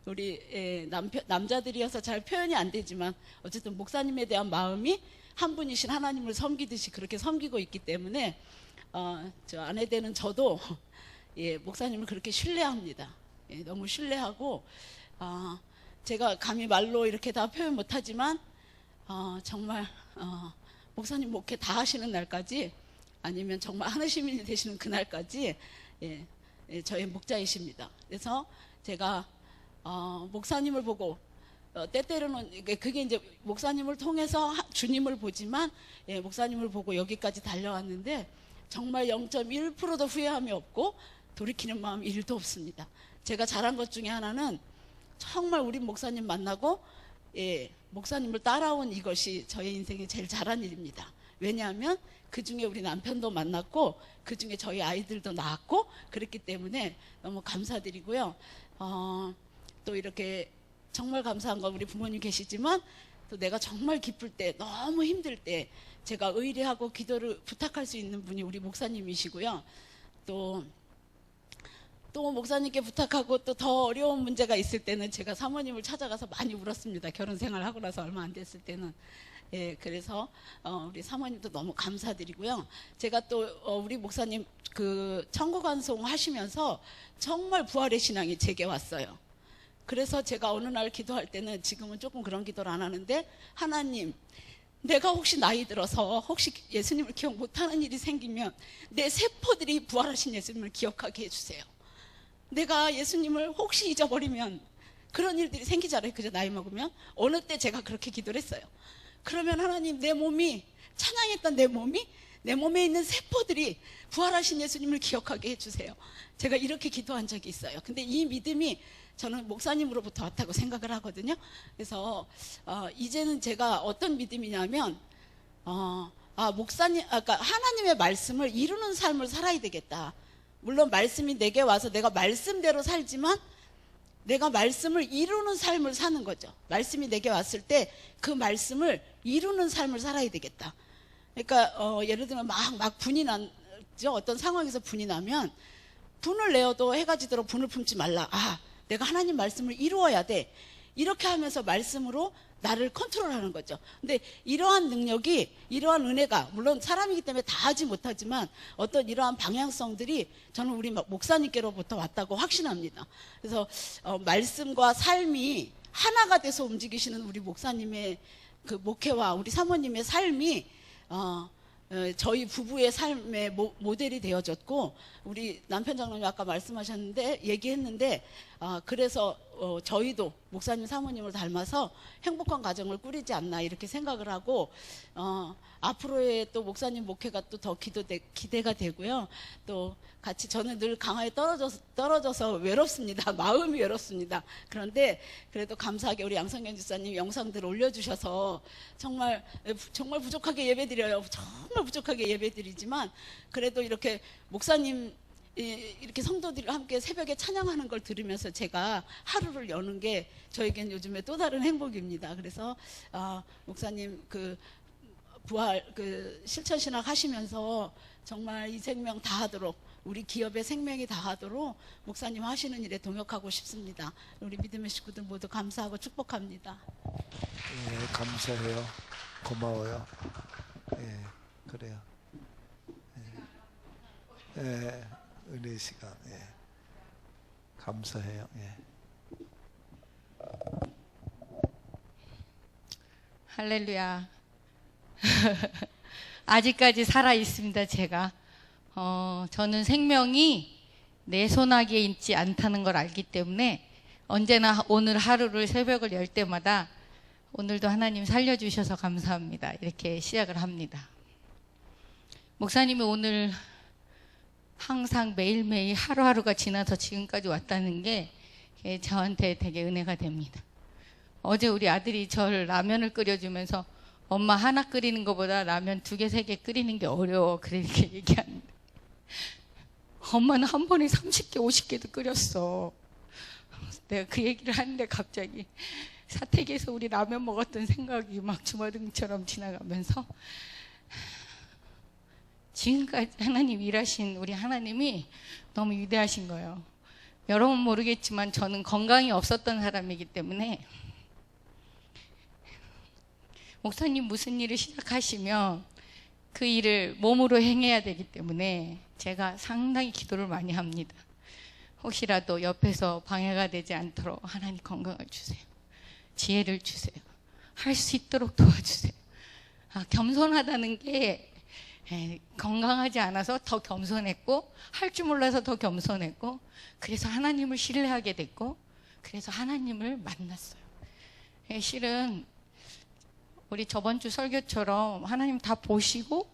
우리 남자들이어서 잘 표현이 안 되지만 어쨌든 목사님에 대한 마음이 한 분이신 하나님을 섬기듯이 그렇게 섬기고 있기 때문에 저 아내 되는 저도 예, 목사님을 그렇게 신뢰합니다. 예, 너무 신뢰하고, 제가 감히 말로 이렇게 다 표현 못하지만 정말 목사님 목회 다 하시는 날까지, 아니면 정말 하나시민이 되시는 그날까지, 예, 예, 저의 목자이십니다. 그래서 제가 목사님을 보고 때때로는 그게 이제 목사님을 통해서 주님을 보지만, 예, 목사님을 보고 여기까지 달려왔는데 정말 0.1%도 후회함이 없고 돌이키는 마음 1도 없습니다. 제가 잘한 것 중에 하나는 정말 우리 목사님 만나고, 예, 목사님을 따라온 이것이 저의 인생에 제일 잘한 일입니다. 왜냐하면 그 중에 우리 남편도 만났고 그 중에 저희 아이들도 낳았고 그랬기 때문에 너무 감사드리고요. 또 이렇게 정말 감사한 건 우리 부모님 계시지만, 또 내가 정말 기쁠 때, 너무 힘들 때 제가 의뢰하고 기도를 부탁할 수 있는 분이 우리 목사님이시고요. 또 목사님께 부탁하고 또 더 어려운 문제가 있을 때는 제가 사모님을 찾아가서 많이 울었습니다. 결혼 생활하고 나서 얼마 안 됐을 때는. 예, 그래서 우리 사모님도 너무 감사드리고요. 제가 또 우리 목사님 그 천국완송 하시면서 정말 부활의 신앙이 제게 왔어요. 그래서 제가 어느 날 기도할 때는, 지금은 조금 그런 기도를 안 하는데, 하나님, 내가 혹시 나이 들어서 혹시 예수님을 기억 못하는 일이 생기면 내 세포들이 부활하신 예수님을 기억하게 해주세요. 내가 예수님을 혹시 잊어버리면 그런 일들이 생기잖아요. 그저 나이 먹으면. 어느 때 제가 그렇게 기도를 했어요. 그러면 하나님, 내 몸이, 찬양했던 내 몸에 있는 세포들이 부활하신 예수님을 기억하게 해주세요. 제가 이렇게 기도한 적이 있어요. 근데 이 믿음이 저는 목사님으로부터 왔다고 생각을 하거든요. 그래서 이제는 제가 어떤 믿음이냐면, 그러니까 하나님의 말씀을 이루는 삶을 살아야 되겠다. 물론 말씀이 내게 와서 내가 말씀대로 살지만 내가 말씀을 이루는 삶을 사는 거죠. 말씀이 내게 왔을 때 그 말씀을 이루는 삶을 살아야 되겠다. 그러니까 예를 들면 막 분이 나죠. 어떤 상황에서 분이 나면 분을 내어도 해가 지도록 분을 품지 말라. 내가 하나님 말씀을 이루어야 돼. 이렇게 하면서 말씀으로 나를 컨트롤하는 거죠. 근데 이러한 능력이, 이러한 은혜가, 물론 사람이기 때문에 다 하지 못하지만 어떤 이러한 방향성들이 저는 우리 목사님께로부터 왔다고 확신합니다. 그래서 말씀과 삶이 하나가 돼서 움직이시는 우리 목사님의 그 목회와 우리 사모님의 삶이 저희 부부의 삶의 모델이 되어졌고, 우리 남편 장로님 아까 말씀하셨는데 얘기했는데 그래서 저희도 목사님 사모님을 닮아서 행복한 가정을 꾸리지 않나 이렇게 생각을 하고, 앞으로의 또 목사님 목회가 또 더 기대가 되고요. 또 같이 저는 늘 강화에 떨어져서 외롭습니다. 마음이 외롭습니다. 그런데 그래도 감사하게 우리 양성경 집사님 영상들 올려주셔서 정말 부족하게 예배드려요. 정말 부족하게 예배드리지만 그래도 이렇게 목사님 이렇게 성도들이 함께 새벽에 찬양하는 걸 들으면서 제가 하루를 여는 게 저에겐 요즘에 또 다른 행복입니다. 그래서 목사님 그 부활 그 실천신학 하시면서 정말 이 생명 다하도록, 우리 기업의 생명이 다하도록 목사님 하시는 일에 동역하고 싶습니다. 우리 믿음의 식구들 모두 감사하고 축복합니다. 예, 감사해요. 고마워요. 예, 그래요. 예, 은혜 시간. 예, 감사해요. 예. 할렐루야. 아직까지 살아 있습니다. 제가 저는 생명이 내 손아귀에 있지 않다는 걸 알기 때문에 언제나 오늘 하루를 새벽을 열 때마다 오늘도 하나님 살려주셔서 감사합니다. 이렇게 시작을 합니다. 목사님이 오늘 항상 매일매일 하루하루가 지나서 지금까지 왔다는 게 저한테 되게 은혜가 됩니다. 어제 우리 아들이 저를 라면을 끓여주면서 엄마 하나 끓이는 것보다 라면 2개, 3개 끓이는 게 어려워. 그렇게 얘기하는데 엄마는 한 번에 30개, 50개도 끓였어. 내가 그 얘기를 하는데 갑자기 사택에서 우리 라면 먹었던 생각이 막 주마등처럼 지나가면서 지금까지 하나님 일하신 우리 하나님이 너무 위대하신 거예요. 여러분 모르겠지만 저는 건강이 없었던 사람이기 때문에 목사님 무슨 일을 시작하시면 그 일을 몸으로 행해야 되기 때문에 제가 상당히 기도를 많이 합니다. 혹시라도 옆에서 방해가 되지 않도록 하나님 건강을 주세요. 지혜를 주세요. 할 수 있도록 도와주세요. 겸손하다는 게 건강하지 않아서 더 겸손했고, 할 줄 몰라서 더 겸손했고, 그래서 하나님을 신뢰하게 됐고, 그래서 하나님을 만났어요. 실은 우리 저번 주 설교처럼 하나님 다 보시고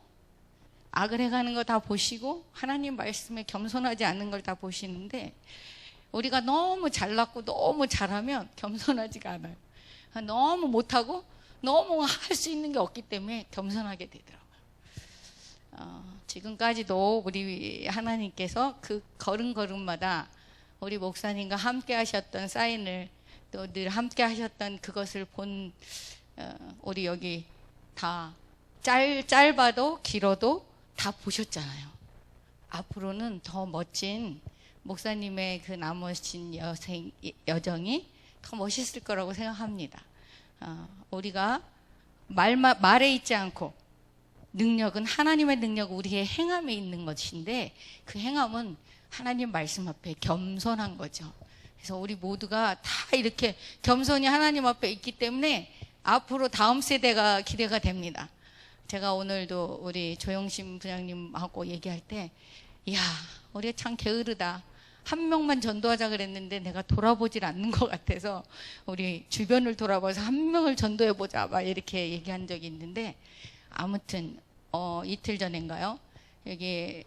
악을 해가는 거 다 보시고 하나님 말씀에 겸손하지 않는 걸 다 보시는데, 우리가 너무 잘났고 너무 잘하면 겸손하지가 않아요. 너무 못하고 너무 할 수 있는 게 없기 때문에 겸손하게 되더라고요. 지금까지도 우리 하나님께서 그 걸음걸음마다 우리 목사님과 함께 하셨던 사인을, 또 늘 함께 하셨던 그것을 본 우리 여기 다 짧아도 길어도 다 보셨잖아요. 앞으로는 더 멋진 목사님의 그 남으신 여정이 더 멋있을 거라고 생각합니다. 우리가 말에 있지 않고 능력은 하나님의 능력, 우리의 행함에 있는 것인데 그 행함은 하나님 말씀 앞에 겸손한 거죠. 그래서 우리 모두가 다 이렇게 겸손히 하나님 앞에 있기 때문에 앞으로 다음 세대가 기대가 됩니다. 제가 오늘도 우리 조영심 부장님하고 얘기할 때, 이야, 우리가 참 게으르다. 한 명만 전도하자 그랬는데 내가 돌아보질 않는 것 같아서 우리 주변을 돌아봐서 한 명을 전도해보자 막 이렇게 얘기한 적이 있는데, 아무튼 이틀 전인가요? 여기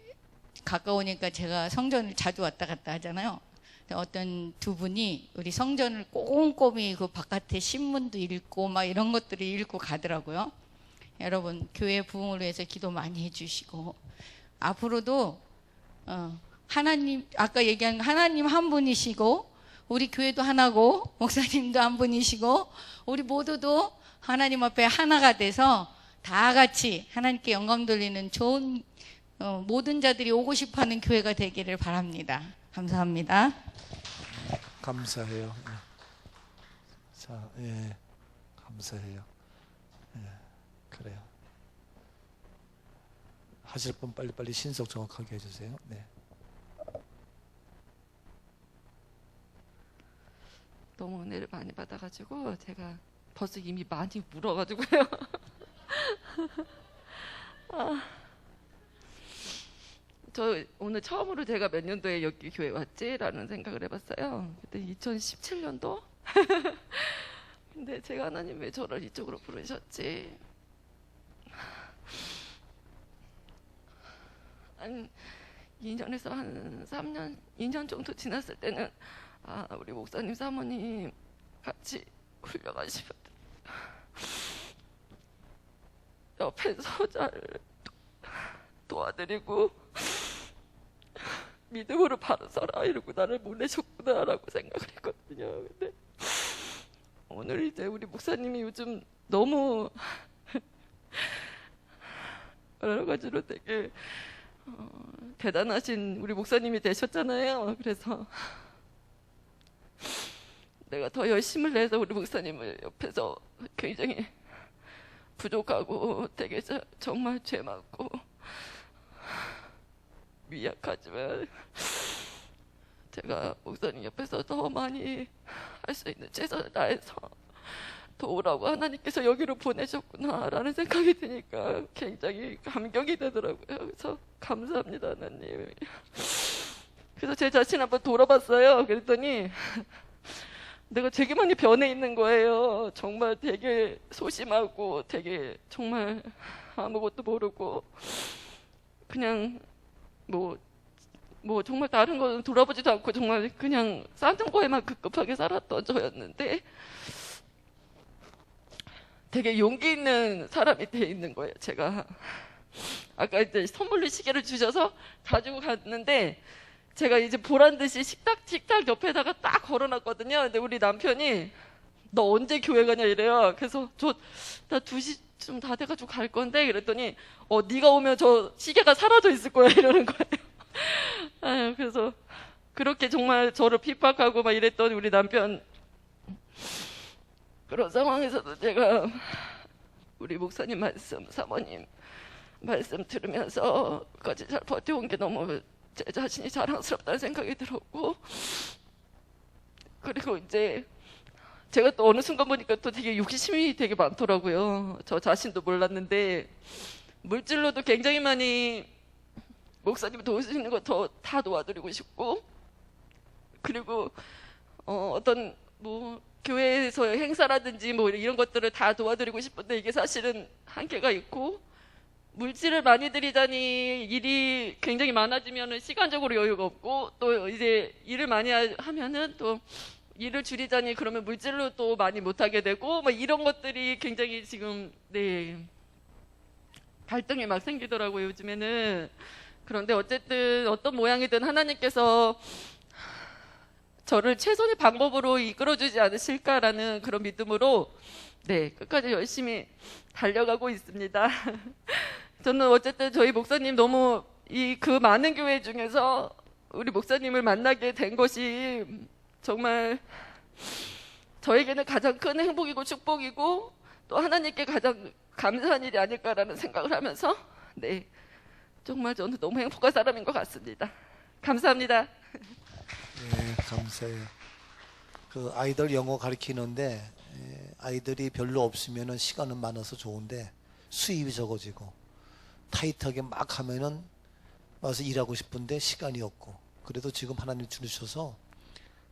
가까우니까 제가 성전을 자주 왔다 갔다 하잖아요. 어떤 두 분이 우리 성전을 꼼꼼히 그 바깥에 신문도 읽고 막 이런 것들을 읽고 가더라고요. 여러분, 교회 부흥을 위해서 기도 많이 해주시고, 앞으로도 하나님, 아까 얘기한 하나님 한 분이시고, 우리 교회도 하나고, 목사님도 한 분이시고, 우리 모두도 하나님 앞에 하나가 돼서 다 같이 하나님께 영광 돌리는 좋은 모든 자들이 오고 싶어하는 교회가 되기를 바랍니다. 감사합니다. 감사해요. 자, 예, 감사해요. 예, 그래요. 하실 분 빨리빨리 신속 정확하게 해주세요. 네. 너무 은혜를 많이 받아가지고 제가 벌써 이미 많이 울어가지고요. 저 오늘 처음으로 제가 몇 년도에 여기 교회 왔지라는 생각을 해봤어요. 그때 2017년도. 근데 제가 하나님 왜 저를 이쪽으로 부르셨지? 한 2년에서 한 3년, 2년 정도 지났을 때는 우리 목사님 사모님 같이 훌륭하시면 옆에서 잘 도와드리고 믿음으로 바로 서라 이러고 나를 보내셨구나라고 생각을 했거든요. 근데 오늘 이제 우리 목사님이 요즘 너무 여러 가지로 되게 대단하신 우리 목사님이 되셨잖아요. 그래서 내가 더 열심을 내서 우리 목사님을 옆에서 굉장히 부족하고 되게 정말 죄 많고 미약하지만 제가 목사님 옆에서 더 많이 할 수 있는 최선을 다해서 도우라고 하나님께서 여기로 보내셨구나라는 생각이 드니까 굉장히 감격이 되더라고요. 그래서 감사합니다, 하나님. 그래서 제 자신 한번 돌아봤어요. 그랬더니 내가 되게 많이 변해 있는 거예요. 정말 되게 소심하고 되게 정말 아무것도 모르고 그냥 뭐 정말 다른 거 돌아보지도 않고 정말 그냥 싸는 거에만 급급하게 살았던 저였는데 되게 용기 있는 사람이 돼 있는 거예요. 제가 아까 이제 선물로 시계를 주셔서 가지고 갔는데 제가 이제 보란 듯이 식탁 옆에다가 딱 걸어놨거든요. 근데 우리 남편이 너 언제 교회 가냐 이래요. 그래서 나 2시쯤 다 돼가지고 갈 건데 그랬더니 네가 오면 저 시계가 사라져 있을 거야 이러는 거예요. 그래서 그렇게 정말 저를 핍박하고 막 이랬더니 우리 남편 그런 상황에서도 제가 우리 목사님 말씀, 사모님 말씀 들으면서 까지 잘 버텨온 게 너무 제 자신이 자랑스럽다는 생각이 들었고 그리고 이제 제가 또 어느 순간 보니까 또 되게 욕심이 되게 많더라고요. 저 자신도 몰랐는데 물질로도 굉장히 많이 목사님 도울 수 있는 거 다 도와드리고 싶고 그리고 어떤 뭐 교회에서 행사라든지 뭐 이런 것들을 다 도와드리고 싶은데 이게 사실은 한계가 있고 물질을 많이 드리자니 일이 굉장히 많아지면은 시간적으로 여유가 없고 또 이제 일을 많이 하면은 또 일을 줄이자니 그러면 물질로 또 많이 못하게 되고 뭐 이런 것들이 굉장히 지금 갈등이 막 생기더라고요 요즘에는. 그런데 어쨌든 어떤 모양이든 하나님께서 저를 최선의 방법으로 이끌어주지 않으실까라는 그런 믿음으로 끝까지 열심히 달려가고 있습니다. 저는 어쨌든 저희 목사님 너무 그 많은 교회 중에서 우리 목사님을 만나게 된 것이 정말 저에게는 가장 큰 행복이고 축복이고 또 하나님께 가장 감사한 일이 아닐까라는 생각을 하면서 정말 저는 너무 행복한 사람인 것 같습니다. 감사합니다. 네, 감사해요. 그 아이들 영어 가르치는데 아이들이 별로 없으면은 시간은 많아서 좋은데 수입이 적어지고 타이트하게 막 하면은 와서 일하고 싶은데 시간이 없고 그래도 지금 하나님 주셔서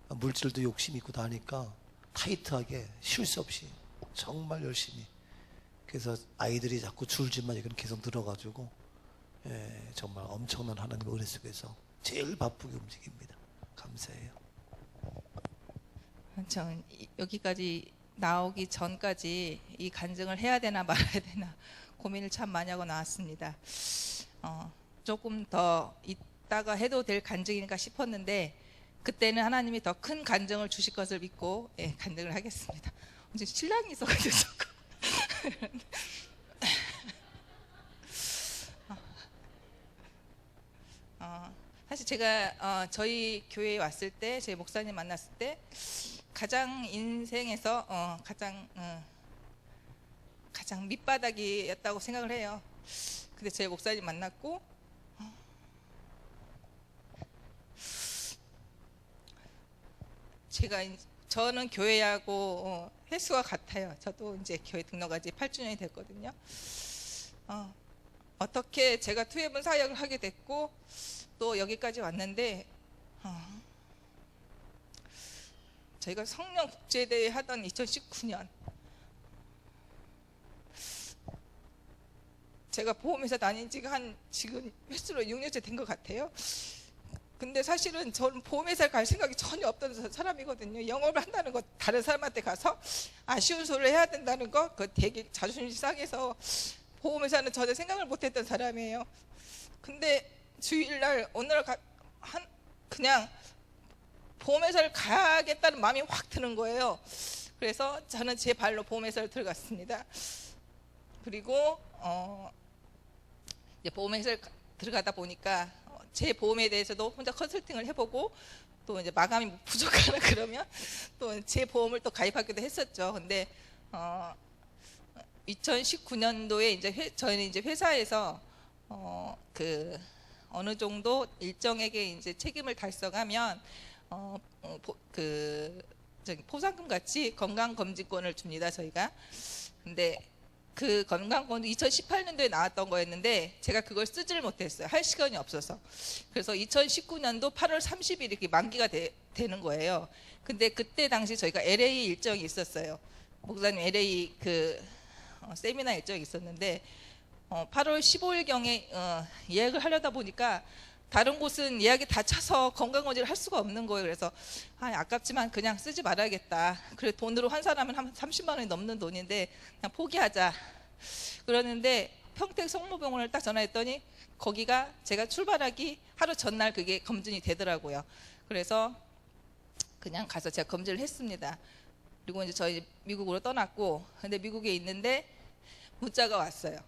물질도 욕심 있고 다 하니까 타이트하게 쉴 수 없이 정말 열심히 그래서 아이들이 자꾸 줄지만 이건 계속 늘어가지고 정말 엄청난 하나님의 은혜 속에서 제일 바쁘게 움직입니다. 감사해요. 전 여기까지 나오기 전까지 이 간증을 해야 되나 말아야 되나 고민을 참 많이 하고 나왔습니다. 조금 더 있다가 해도 될 간증인가 싶었는데 그때는 하나님이 더 큰 간증을 주실 것을 믿고 간증을 하겠습니다. 이제 신랑이 있어가지고 사실 제가 저희 교회에 왔을 때 저희 목사님 만났을 때 가장 인생에서 가장 밑바닥이었다고 생각을 해요. 근데 저희 목사님 만났고 제가 저는 교회하고 횟수가 같아요. 저도 이제 교회 등록한 지 8주년이 됐거든요. 어떻게 제가 투애분 사역을 하게 됐고 또 여기까지 왔는데 저희가 성령 국제대회 하던 2019년 제가 보험회사 다닌 지가 한 지금 횟수로 6년째 된 것 같아요. 근데 사실은 저는 보험회사를 갈 생각이 전혀 없던 사람이거든요. 영업을 한다는 거 다른 사람한테 가서 아쉬운 소리를 해야 된다는 거 그거 되게 자존심 상해서 보험회사는 전혀 생각을 못했던 사람이에요. 근데 주일날 오늘 그냥 보험회사를 가야겠다는 마음이 확 드는 거예요. 그래서 저는 제 발로 보험회사를 들어갔습니다. 그리고 이제 보험회사를 들어가다 보니까 제 보험에 대해서도 혼자 컨설팅을 해보고 또 이제 마감이 부족하나 그러면 또 제 보험을 또 가입하기도 했었죠. 근데 2019년도에 이제 저희는 이제 회사에서 그 어느 정도 일정에게 이제 책임을 달성하면 포상금 같이 건강검진권을 줍니다, 저희가. 근데 그 건강권도 2018년도에 나왔던 거였는데 제가 그걸 쓰지를 못했어요. 할 시간이 없어서. 그래서 2019년도 8월 30일 이렇게 만기가 되는 거예요. 근데 그때 당시 저희가 LA 일정이 있었어요. 목사님 LA 그 세미나 일정이 있었는데 8월 15일경에 예약을 하려다 보니까 다른 곳은 예약이 다 차서 건강검진을 할 수가 없는 거예요. 그래서 아깝지만 그냥 쓰지 말아야겠다. 그래 돈으로 한 사람은 한 30만 원이 넘는 돈인데 그냥 포기하자. 그러는데 평택 성모병원을 딱 전화했더니 거기가 제가 출발하기 하루 전날 그게 검진이 되더라고요. 그래서 그냥 가서 제가 검진을 했습니다. 그리고 이제 저희 미국으로 떠났고, 근데 미국에 있는데 문자가 왔어요.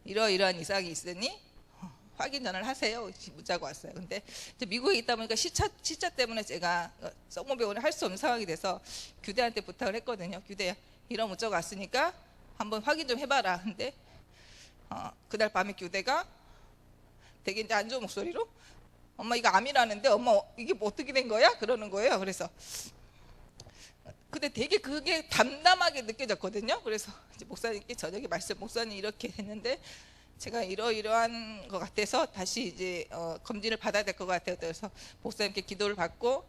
이러이러한 이상이 있으니 확인 전화를 하세요. 문자가 왔어요. 근데 이제 미국에 있다 보니까 시차 때문에 제가 성모병원을 할 수 없는 상황이 돼서 규대한테 부탁을 했거든요. 규대야, 이런 문자가 왔으니까 한번 확인 좀 해봐라. 근데 그날 밤에 규대가 되게 이제 안 좋은 목소리로 엄마 이거 암이라는데 엄마 이게 뭐 어떻게 된 거야? 그러는 거예요. 그래서 근데 되게 그게 담담하게 느껴졌거든요. 그래서 이제 목사님께 저녁에 목사님 이렇게 했는데 제가 이러이러한 것 같아서 다시 이제 검진을 받아야 될 것 같아요. 그래서 목사님께 기도를 받고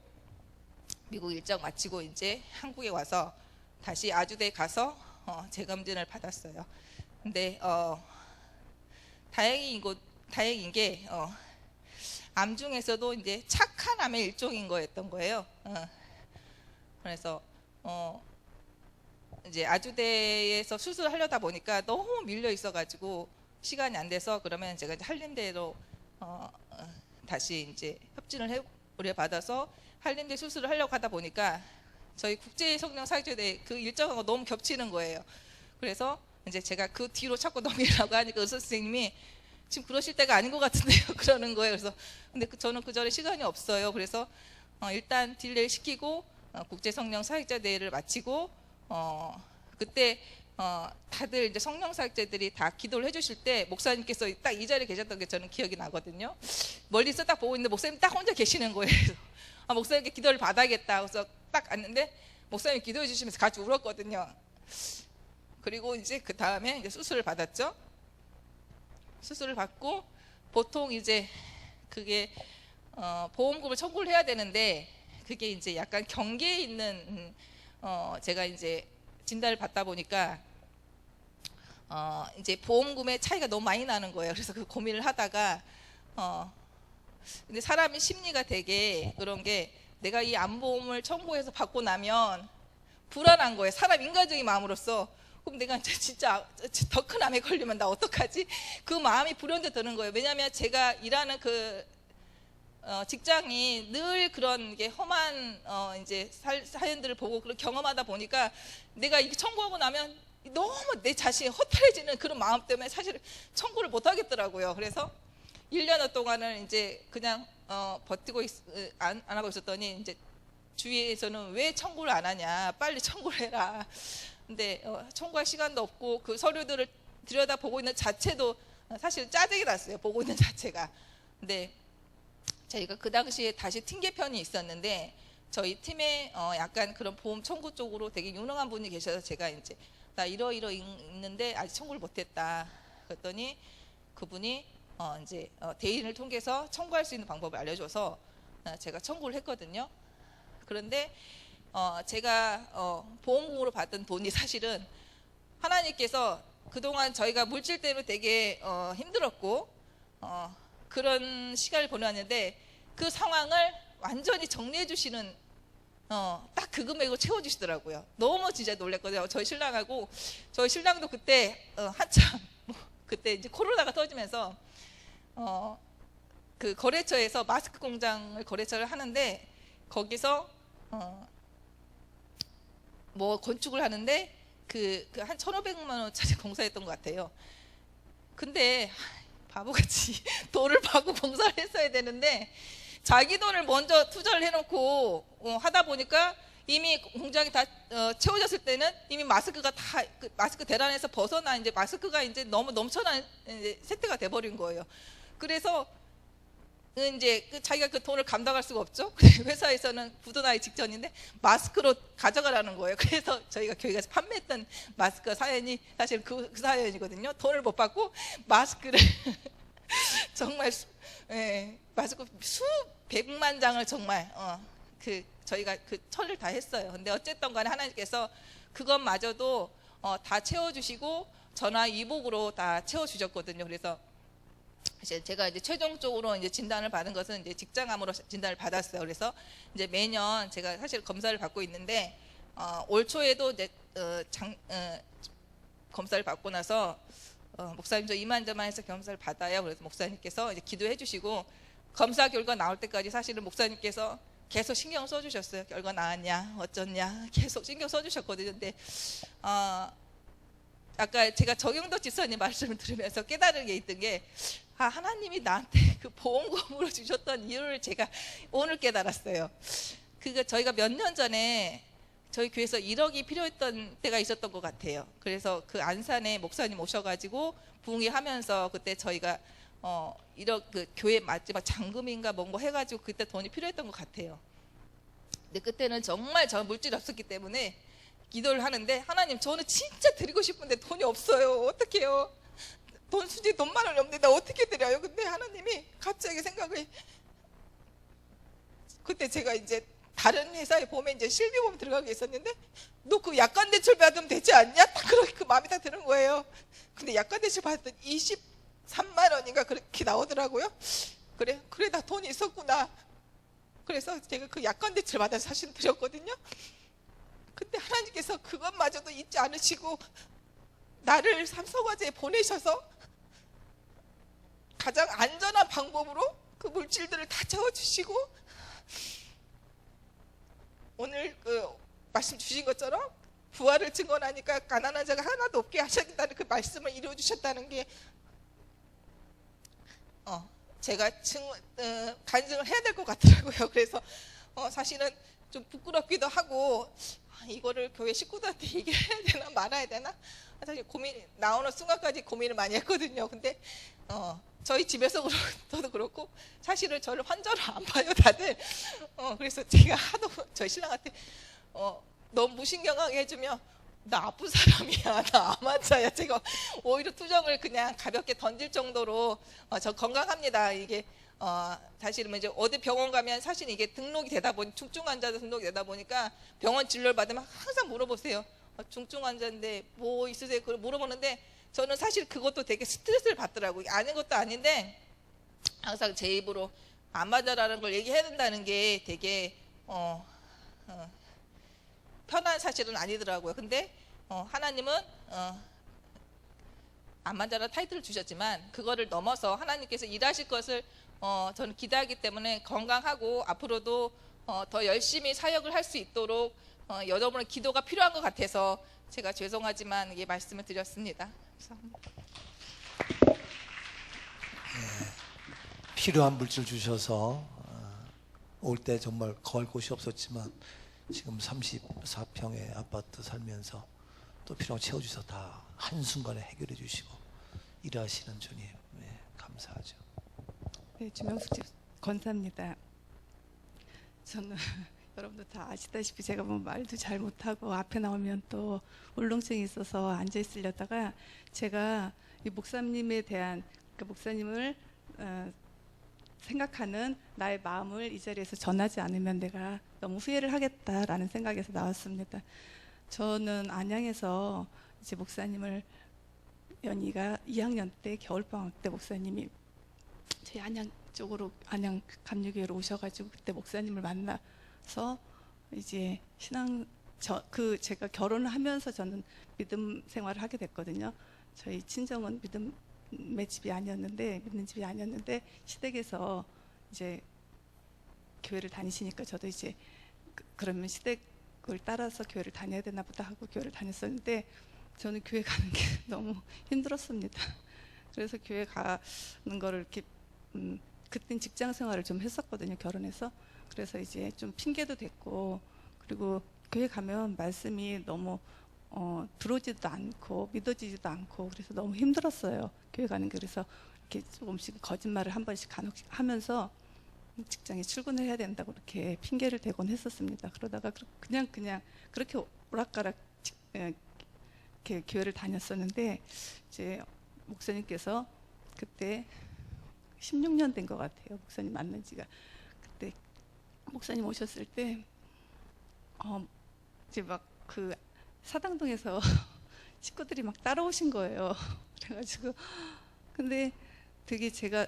미국 일정 마치고 이제 한국에 와서 다시 아주대에 가서 재검진을 받았어요. 근데 다행인 게 암 중에서도 이제 착한 암의 일종인 거였던 거예요. 그래서 이제 아주대에서 수술을 하려다 보니까 너무 밀려 있어가지고 시간이 안 돼서 그러면 제가 이제 한림대로 다시 이제 협진을 받아서 한림대 수술을 하려고 하다 보니까 저희 국제성령사역자대 그 일정하고 너무 겹치는 거예요. 그래서 이제 제가 그 뒤로 자꾸 넘기려고 하니까 의사 선생님이 지금 그러실 때가 아닌 것 같은데요. 그러는 거예요. 그래서 근데 저는 그 전에 시간이 없어요. 그래서 일단 딜레이 시키고 국제성령사역자대회를 마치고 그때 다들 이제 성령사역자들이 다 기도를 해주실 때 목사님께서 딱 이 자리에 계셨던 게 저는 기억이 나거든요. 멀리서 딱 보고 있는데 목사님 딱 혼자 계시는 거예요. 그래서 목사님께 기도를 받아야겠다. 그래서 딱 왔는데 목사님이 기도해 주시면서 같이 울었거든요. 그리고 이제 그 다음에 이제 수술을 받았죠. 수술을 받고 보통 이제 그게 보험금을 청구를 해야 되는데 그게 이제 약간 경계에 있는 제가 이제 진단을 받다 보니까 이제 보험금의 차이가 너무 많이 나는 거예요. 그래서 그 고민을 하다가 근데 사람의 심리가 되게 그런 게 내가 이 암보험을 청구해서 받고 나면 불안한 거예요. 사람 인간적인 마음으로서 그럼 내가 진짜 더 큰 암에 걸리면 나 어떡하지? 그 마음이 불현듯 드는 거예요. 왜냐하면 제가 일하는 그 직장이 늘 그런 게 험한 이제 사연들을 보고 그런 경험하다 보니까 내가 이게 청구하고 나면 너무 내 자신이 허탈해지는 그런 마음 때문에 사실 청구를 못 하겠더라고요. 그래서 1년 동안은 이제 그냥 버티고 안 하고 있었더니 이제 주위에서는 왜 청구를 안 하냐, 빨리 청구를 해라. 근데 청구할 시간도 없고 그 서류들을 들여다 보고 있는 자체도 사실 짜증이 났어요. 보고 있는 자체가. 근데 저희가 그 당시에 다시 튕계편이 있었는데 저희 팀에 약간 그런 보험 청구 쪽으로 되게 유능한 분이 계셔서 제가 이제 나 이러 있는데 아직 청구를 못했다. 그랬더니 그분이 이제 대리인을 통해서 청구할 수 있는 방법을 알려줘서 제가 청구를 했거든요. 그런데 제가 보험금으로 받던 돈이 사실은 하나님께서 그동안 저희가 물질 때문에 되게 힘들었고 그런 시간을 보내왔는데 그 상황을 완전히 정리해 주시는 딱 그 금액으로 채워주시더라고요. 너무 진짜 놀랐거든요. 저희 신랑도 그때 한참 그때 이제 코로나가 터지면서 그 거래처에서 마스크 공장을 거래처를 하는데 거기서 뭐 건축을 하는데 그 한 1,500만 원짜리 공사했던 것 같아요. 근데 바보같이 돈을 받고 봉사를 했어야 되는데 자기 돈을 먼저 투자를 해놓고 하다 보니까 이미 공장이 다 채워졌을 때는 이미 마스크가 다 그 마스크 대란에서 벗어나 이제 마스크가 이제 너무 넘쳐난 이제 세트가 돼버린 거예요. 그래서 이제 자기가 그 돈을 감당할 수가 없죠. 회사에서는 부도나기 직전인데 마스크로 가져가라는 거예요. 그래서 저희가 교회 가서 판매했던 마스크 사연이 사실 그 사연이거든요. 돈을 못 받고 마스크를 정말 마스크 수백만 장을 정말 저희가 그 처리를 다 했어요. 근데 어쨌든 간에 하나님께서 그것마저도 다 채워주시고 전화 위복으로 다 채워주셨거든요. 그래서 제가 이제 최종적으로 이제 진단을 받은 것은 이제 직장암으로 진단을 받았어요. 그래서 이제 매년 제가 사실 검사를 받고 있는데 올 초에도 이제 검사를 받고 나서 목사님 저 이만저만해서 검사를 받아요. 그래서 목사님께서 이제 기도해 주시고 검사 결과 나올 때까지 사실은 목사님께서 계속 신경 써주셨어요. 결과 나왔냐 어쩌냐 계속 신경 써주셨거든요. 근데 아까 제가 정영덕 집사님 말씀을 들으면서 깨달은 게 있던 게 하나님이 나한테 그 보험금으로 주셨던 이유를 제가 오늘 깨달았어요. 저희가 몇 년 전에 저희 교회에서 1억이 필요했던 때가 있었던 것 같아요. 그래서 그 안산에 목사님 오셔가지고 부흥회하면서 그때 저희가 1억 그 교회 마지막 잔금인가 뭔가 해가지고 그때 돈이 필요했던 것 같아요. 근데 그때는 정말 저 물질이 없었기 때문에 기도를 하는데 하나님 저는 진짜 드리고 싶은데 돈이 없어요. 어떡해요? 수지 돈만 원이 없는데 나 어떻게 드려요? 근데 하나님이 갑자기 생각을 그때 제가 이제 다른 회사에 보면 이제 실비보험 들어가게 있었는데 너 그 약관 대출 받으면 되지 않냐? 딱 그렇게 그 마음이 딱 드는 거예요. 근데 약관 대출 받았더니 23만 원인가 그렇게 나오더라고요. 그래 나 돈이 있었구나. 그래서 제가 그 약관 대출 받아서 사실 드렸거든요. 근데 하나님께서 그것마저도 잊지 않으시고 나를 삼성화재에 보내셔서 가장 안전한 방법으로 그 물질들을 다 채워주시고 오늘 그 말씀 주신 것처럼 부활을 증언하니까 가난한 자가 하나도 없게 하셨다는 그 말씀을 이루어주셨다는 게 제가 간증을 해야 될 것 같더라고요. 그래서 사실은 좀 부끄럽기도 하고 이거를 교회 식구들한테 얘기해야 되나 말아야 되나 사실 나오는 순간까지 고민을 많이 했거든요. 근데 저희 집에서도 그렇고 사실은 저를 환자로 안 봐요 다들. 그래서 제가 하도 저희 신랑한테 너무 무신경하게 해주면 나 아픈 사람이야, 나 암 환자야. 제가 오히려 투정을 그냥 가볍게 던질 정도로 저 건강합니다. 이게 사실은 이제 어디 병원 가면 사실 이게 등록이 되다 보니 중증 환자도 등록이 되다 보니까 병원 진료를 받으면 항상 물어보세요. 중증 환자인데 뭐 있으세요? 그걸 물어보는데 저는 사실 그것도 되게 스트레스를 받더라고요. 아닌 것도 아닌데 항상 제 입으로 암 환자라는 걸 얘기해야 된다는 게 되게 편한 사실은 아니더라고요. 근데 하나님은 암 환자라는 타이틀을 주셨지만 그거를 넘어서 하나님께서 일하실 것을 저는 기대하기 때문에 건강하고 앞으로도 더 열심히 사역을 할 수 있도록 여러분의 기도가 필요한 것 같아서 제가 죄송하지만 이게 말씀을 드렸습니다. 감사합니다. 필요한 물질 주셔서 올 때 정말 거할 곳이 없었지만 지금 34평의 아파트 살면서 또 필요한 거 채워주셔서 다 한순간에 해결해 주시고 일하시는 주님 감사하죠. 네, 주명숙 집 권사입니다. 저는 여러분들 다 아시다시피 제가 뭐 말도 잘 못하고 앞에 나오면 또 울렁증이 있어서 앉아 있으려다가 제가 이 목사님에 대한 그 목사님을 생각하는 나의 마음을 이 자리에서 전하지 않으면 내가 너무 후회를 하겠다라는 생각에서 나왔습니다. 저는 안양에서 이제 목사님을 연희가 2학년 때 겨울방학 때 목사님이 저희 안양 쪽으로 안양 감리교회로 오셔가지고 그때 목사님을 만나서 이제 제가 결혼을 하면서 저는 믿음 생활을 하게 됐거든요. 저희 친정은 믿는 집이 아니었는데 시댁에서 이제 교회를 다니시니까 저도 이제 그러면 시댁을 따라서 교회를 다녀야 되나 보다 하고 교회를 다녔었는데 저는 교회 가는 게 너무 힘들었습니다. 그래서 교회 가는 거를 이렇게 그땐 직장 생활을 좀 했었거든요. 결혼해서. 그래서 이제 좀 핑계도 됐고 그리고 교회 가면 말씀이 너무 들어오지도 않고 믿어지지도 않고 그래서 너무 힘들었어요. 교회 가는 게. 그래서 이렇게 조금씩 거짓말을 한 번씩 간혹 하면서 직장에 출근을 해야 된다고 이렇게 핑계를 대곤 했었습니다. 그러다가 그냥 그렇게 오락가락 이렇게 교회를 다녔었는데 이제 목사님께서 그때 16년 된 것 같아요. 목사님 만난 지가. 그때 목사님 오셨을 때 이제 막 그 사당동에서 식구들이 막 따라오신 거예요. 그래가지고 근데 되게 제가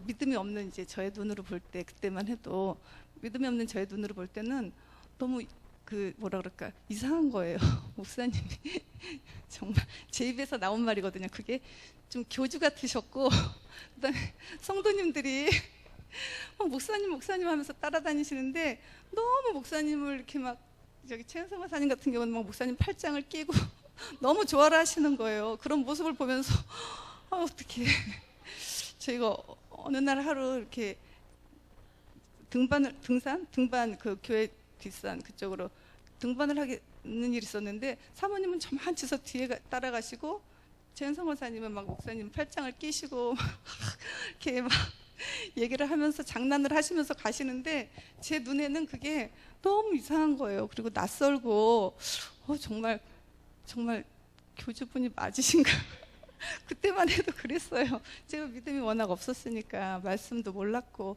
믿음이 없는 이제 저의 눈으로 볼 때 그때만 해도 믿음이 없는 저의 눈으로 볼 때는 너무 그 뭐라 그럴까 이상한 거예요. 목사님이 정말 제 입에서 나온 말이거든요. 그게 좀 교주 같으셨고 그다음에 성도님들이 목사님 하면서 따라다니시는데 너무 목사님을 이렇게 막 저기 최은성 사님 같은 경우는 막 목사님 팔짱을 끼고 너무 좋아라 하시는 거예요. 그런 모습을 보면서 어떻게 저희가 어느 날 하루 이렇게 등반 그 교회 뒷산 그쪽으로 등반을 하는 일이 있었는데 사모님은 저만치서 뒤에 따라가시고 최은성 원사님은 막 목사님 팔짱을 끼시고 이렇게 막 얘기를 하면서 장난을 하시면서 가시는데 제 눈에는 그게 너무 이상한 거예요. 그리고 낯설고 정말 교주분이 맞으신가 그때만 해도 그랬어요. 제가 믿음이 워낙 없었으니까 말씀도 몰랐고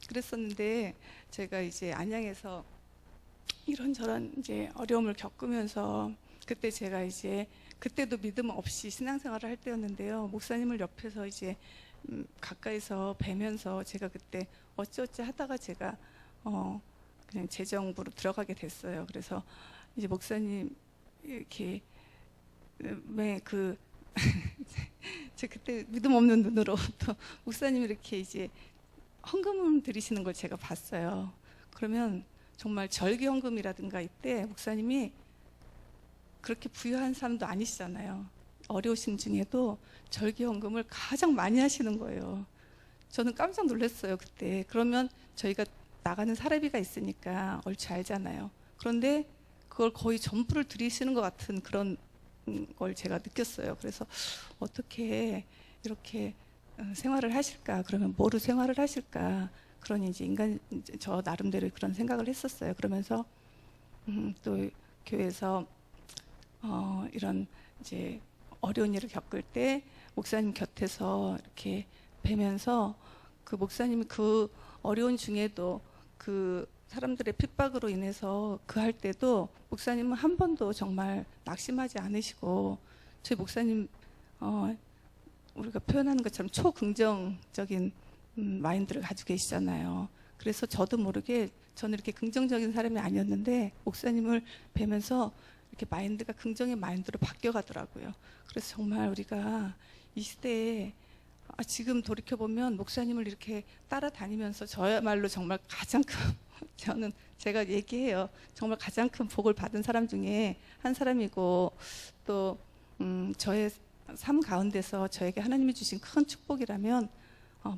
그랬었는데 제가 이제 안양에서 이런저런 이제 어려움을 겪으면서 그때 제가 이제 그때도 믿음 없이 신앙생활을 할 때였는데요. 목사님을 옆에서 이제 가까이서 뵈면서 제가 그때 어찌어찌 하다가 제가 그냥 재정부로 들어가게 됐어요. 그래서 이제 목사님 이렇게 제가 그때 믿음 없는 눈으로 또 목사님이 이렇게 이제 헌금을 드리시는 걸 제가 봤어요. 그러면 정말 절기 헌금이라든가 이때 목사님이 그렇게 부유한 사람도 아니시잖아요. 어려우신 중에도 절기 헌금을 가장 많이 하시는 거예요. 저는 깜짝 놀랐어요, 그때. 그러면 저희가 나가는 사례비가 있으니까 얼추 알잖아요. 그런데 그걸 거의 전부를 드리시는 것 같은 그런 걸 제가 느꼈어요. 그래서 어떻게 이렇게 생활을 하실까? 그러면 뭐로 생활을 하실까? 그런 이제 저 나름대로 그런 생각을 했었어요. 그러면서 또 교회에서 이런 이제 어려운 일을 겪을 때 목사님 곁에서 이렇게 뵈면서 그 목사님이 그 어려운 중에도 그 사람들의 핍박으로 인해서 그 할 때도 목사님은 한 번도 정말 낙심하지 않으시고 저희 목사님 우리가 표현하는 것처럼 초긍정적인 마인드를 가지고 계시잖아요. 그래서 저도 모르게 저는 이렇게 긍정적인 사람이 아니었는데 목사님을 뵈면서 이렇게 마인드가 긍정의 마인드로 바뀌어가더라고요. 그래서 정말 우리가 이 시대에 지금 돌이켜보면 목사님을 이렇게 따라다니면서 저야말로 정말 가장 큰 저는 제가 얘기해요. 정말 가장 큰 복을 받은 사람 중에 한 사람이고 또 저의 삶 가운데서 저에게 하나님이 주신 큰 축복이라면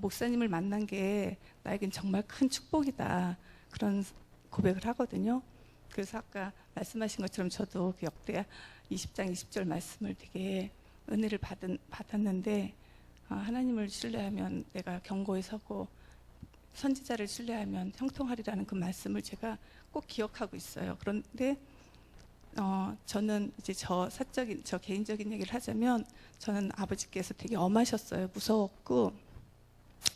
목사님을 만난 게 나에겐 정말 큰 축복이다. 그런 고백을 하거든요. 그래서 아까 말씀하신 것처럼 저도 그 역대하 20장 20절 말씀을 되게 은혜를 받았는데 하나님을 신뢰하면 내가 경고에 서고 선지자를 신뢰하면 형통하리라는 그 말씀을 제가 꼭 기억하고 있어요. 그런데 저는 이제 저 개인적인 얘기를 하자면 저는 아버지께서 되게 엄하셨어요. 무서웠고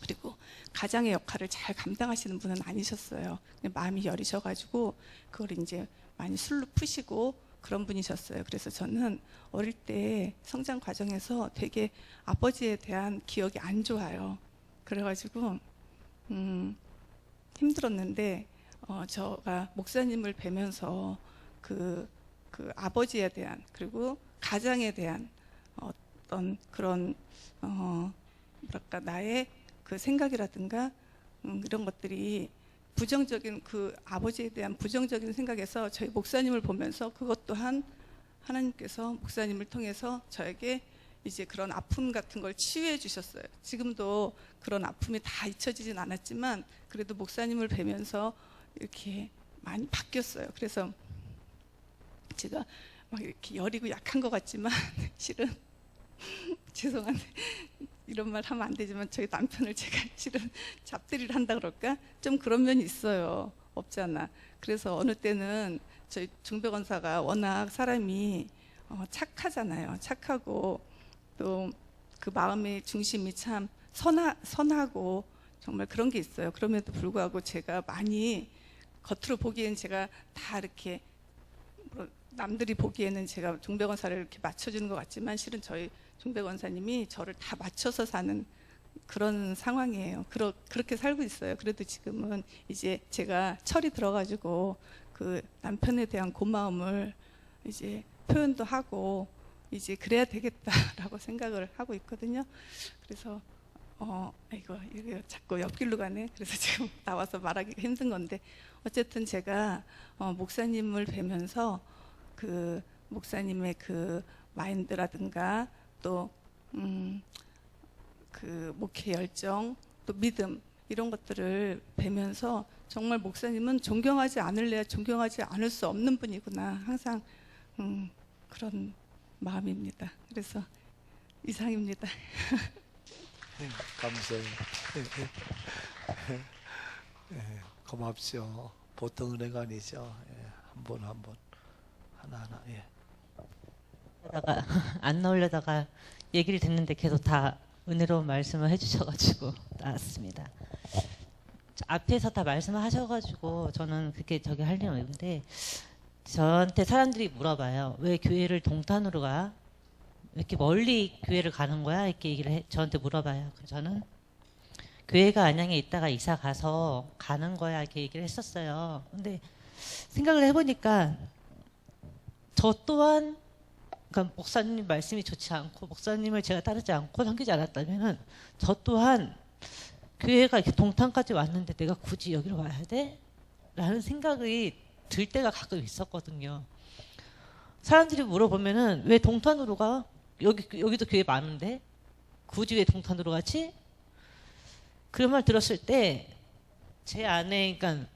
그리고 가장의 역할을 잘 감당하시는 분은 아니셨어요. 그냥 마음이 여리셔가지고 그걸 이제 많이 술로 푸시고 그런 분이셨어요. 그래서 저는 어릴 때 성장 과정에서 되게 아버지에 대한 기억이 안 좋아요. 그래가지고 힘들었는데 제가 목사님을 뵈면서 그 아버지에 대한 그리고 가장에 대한 어떤 그런 뭐랄까 나의 그 생각이라든가 이런 것들이 부정적인 그 아버지에 대한 부정적인 생각에서 저희 목사님을 보면서 그것 또한 하나님께서 목사님을 통해서 저에게 이제 그런 아픔 같은 걸 치유해 주셨어요. 지금도 그런 아픔이 다 잊혀지진 않았지만 그래도 목사님을 뵈면서 이렇게 많이 바뀌었어요. 그래서 제가 막 이렇게 여리고 약한 것 같지만 실은 죄송한데 이런 말 하면 안 되지만 저희 남편을 제가 실은 잡들이를 한다 그럴까? 좀 그런 면이 있어요. 없잖아. 그래서 어느 때는 저희 중배 권사가 워낙 사람이 착하잖아요. 착하고 또 그 마음의 중심이 참 선하고 정말 그런 게 있어요. 그럼에도 불구하고 제가 많이 겉으로 보기엔 제가 다 이렇게 남들이 보기에는 제가 중배 권사를 이렇게 맞춰주는 것 같지만 실은 저희 중배 권사님이 저를 다 맞춰서 사는 그런 상황이에요. 그렇게 살고 있어요. 그래도 지금은 이제 제가 철이 들어가지고 그 남편에 대한 고마움을 이제 표현도 하고 이제 그래야 되겠다라고 생각을 하고 있거든요. 그래서 이거 자꾸 옆길로 가네. 그래서 지금 나와서 말하기가 힘든 건데 어쨌든 제가 목사님을 뵈면서 그 목사님의 그 마인드라든가 또 그 목회 열정 또 믿음 이런 것들을 뵈면서 정말 목사님은 존경하지 않을래야 존경하지 않을 수 없는 분이구나 항상 그런 마음입니다. 그래서 이상입니다. 네, 감사해요. 네, 고맙죠. 보통 은혜가 아니죠. 한 번 한 번 하나하나. 안 나오려다가 얘기를 듣는데 계속 다 은혜로운 말씀을 해주셔가지고 나왔습니다. 앞에서 다 말씀하셔가지고 저는 그렇게 하려고 했는데 저한테 사람들이 물어봐요. 왜 교회를 동탄으로 가? 왜 이렇게 멀리 교회를 가는 거야? 이렇게 얘기를 저한테 물어봐요. 그래서 저는 교회가 안양에 있다가 이사 가서 가는 거야 이렇게 얘기를 했었어요. 근데 생각을 해보니까 저 또한 그러니까 목사님 말씀이 좋지 않고 목사님을 제가 따르지 않고 섬기지 않았다면은 저 또한 교회가 이렇게 동탄까지 왔는데 내가 굳이 여기로 와야 돼? 라는 생각이 들 때가 가끔 있었거든요. 사람들이 물어보면은 왜 동탄으로 가? 여기도 교회 많은데 굳이 왜 동탄으로 가지? 그런 말 들었을 때 제 안에 그러니까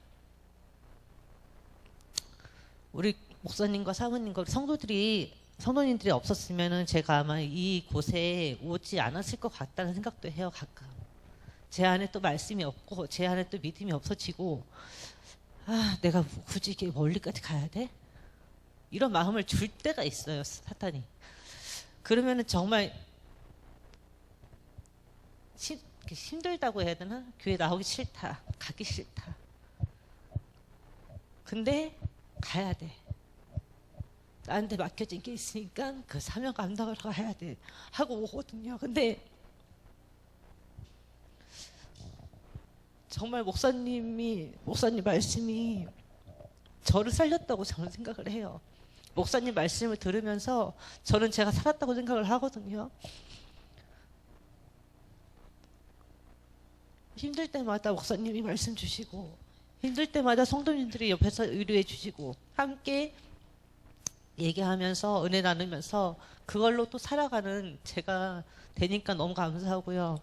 우리 목사님과 사모님과 성도님들이 없었으면은 제가 아마 이 곳에 오지 않았을 것 같다는 생각도 해요. 가끔 제 안에 또 말씀이 없고 제 안에 또 믿음이 없어지고 내가 굳이 이렇게 멀리까지 가야 돼? 이런 마음을 줄 때가 있어요. 사탄이. 그러면은 정말 힘들다고 해야 되나? 교회 나오기 싫다. 가기 싫다. 근데 가야 돼. 나한테 맡겨진 게 있으니까 그 사명 감당하러 가야 돼 하고 오거든요. 근데 정말 목사님 말씀이 저를 살렸다고 저는 생각을 해요. 목사님 말씀을 들으면서 저는 제가 살았다고 생각을 하거든요. 힘들 때마다 목사님이 말씀 주시고 힘들 때마다 성도님들이 옆에서 의뢰해 주시고 함께 얘기하면서 은혜 나누면서 그걸로 또 살아가는 제가 되니까 너무 감사하고요.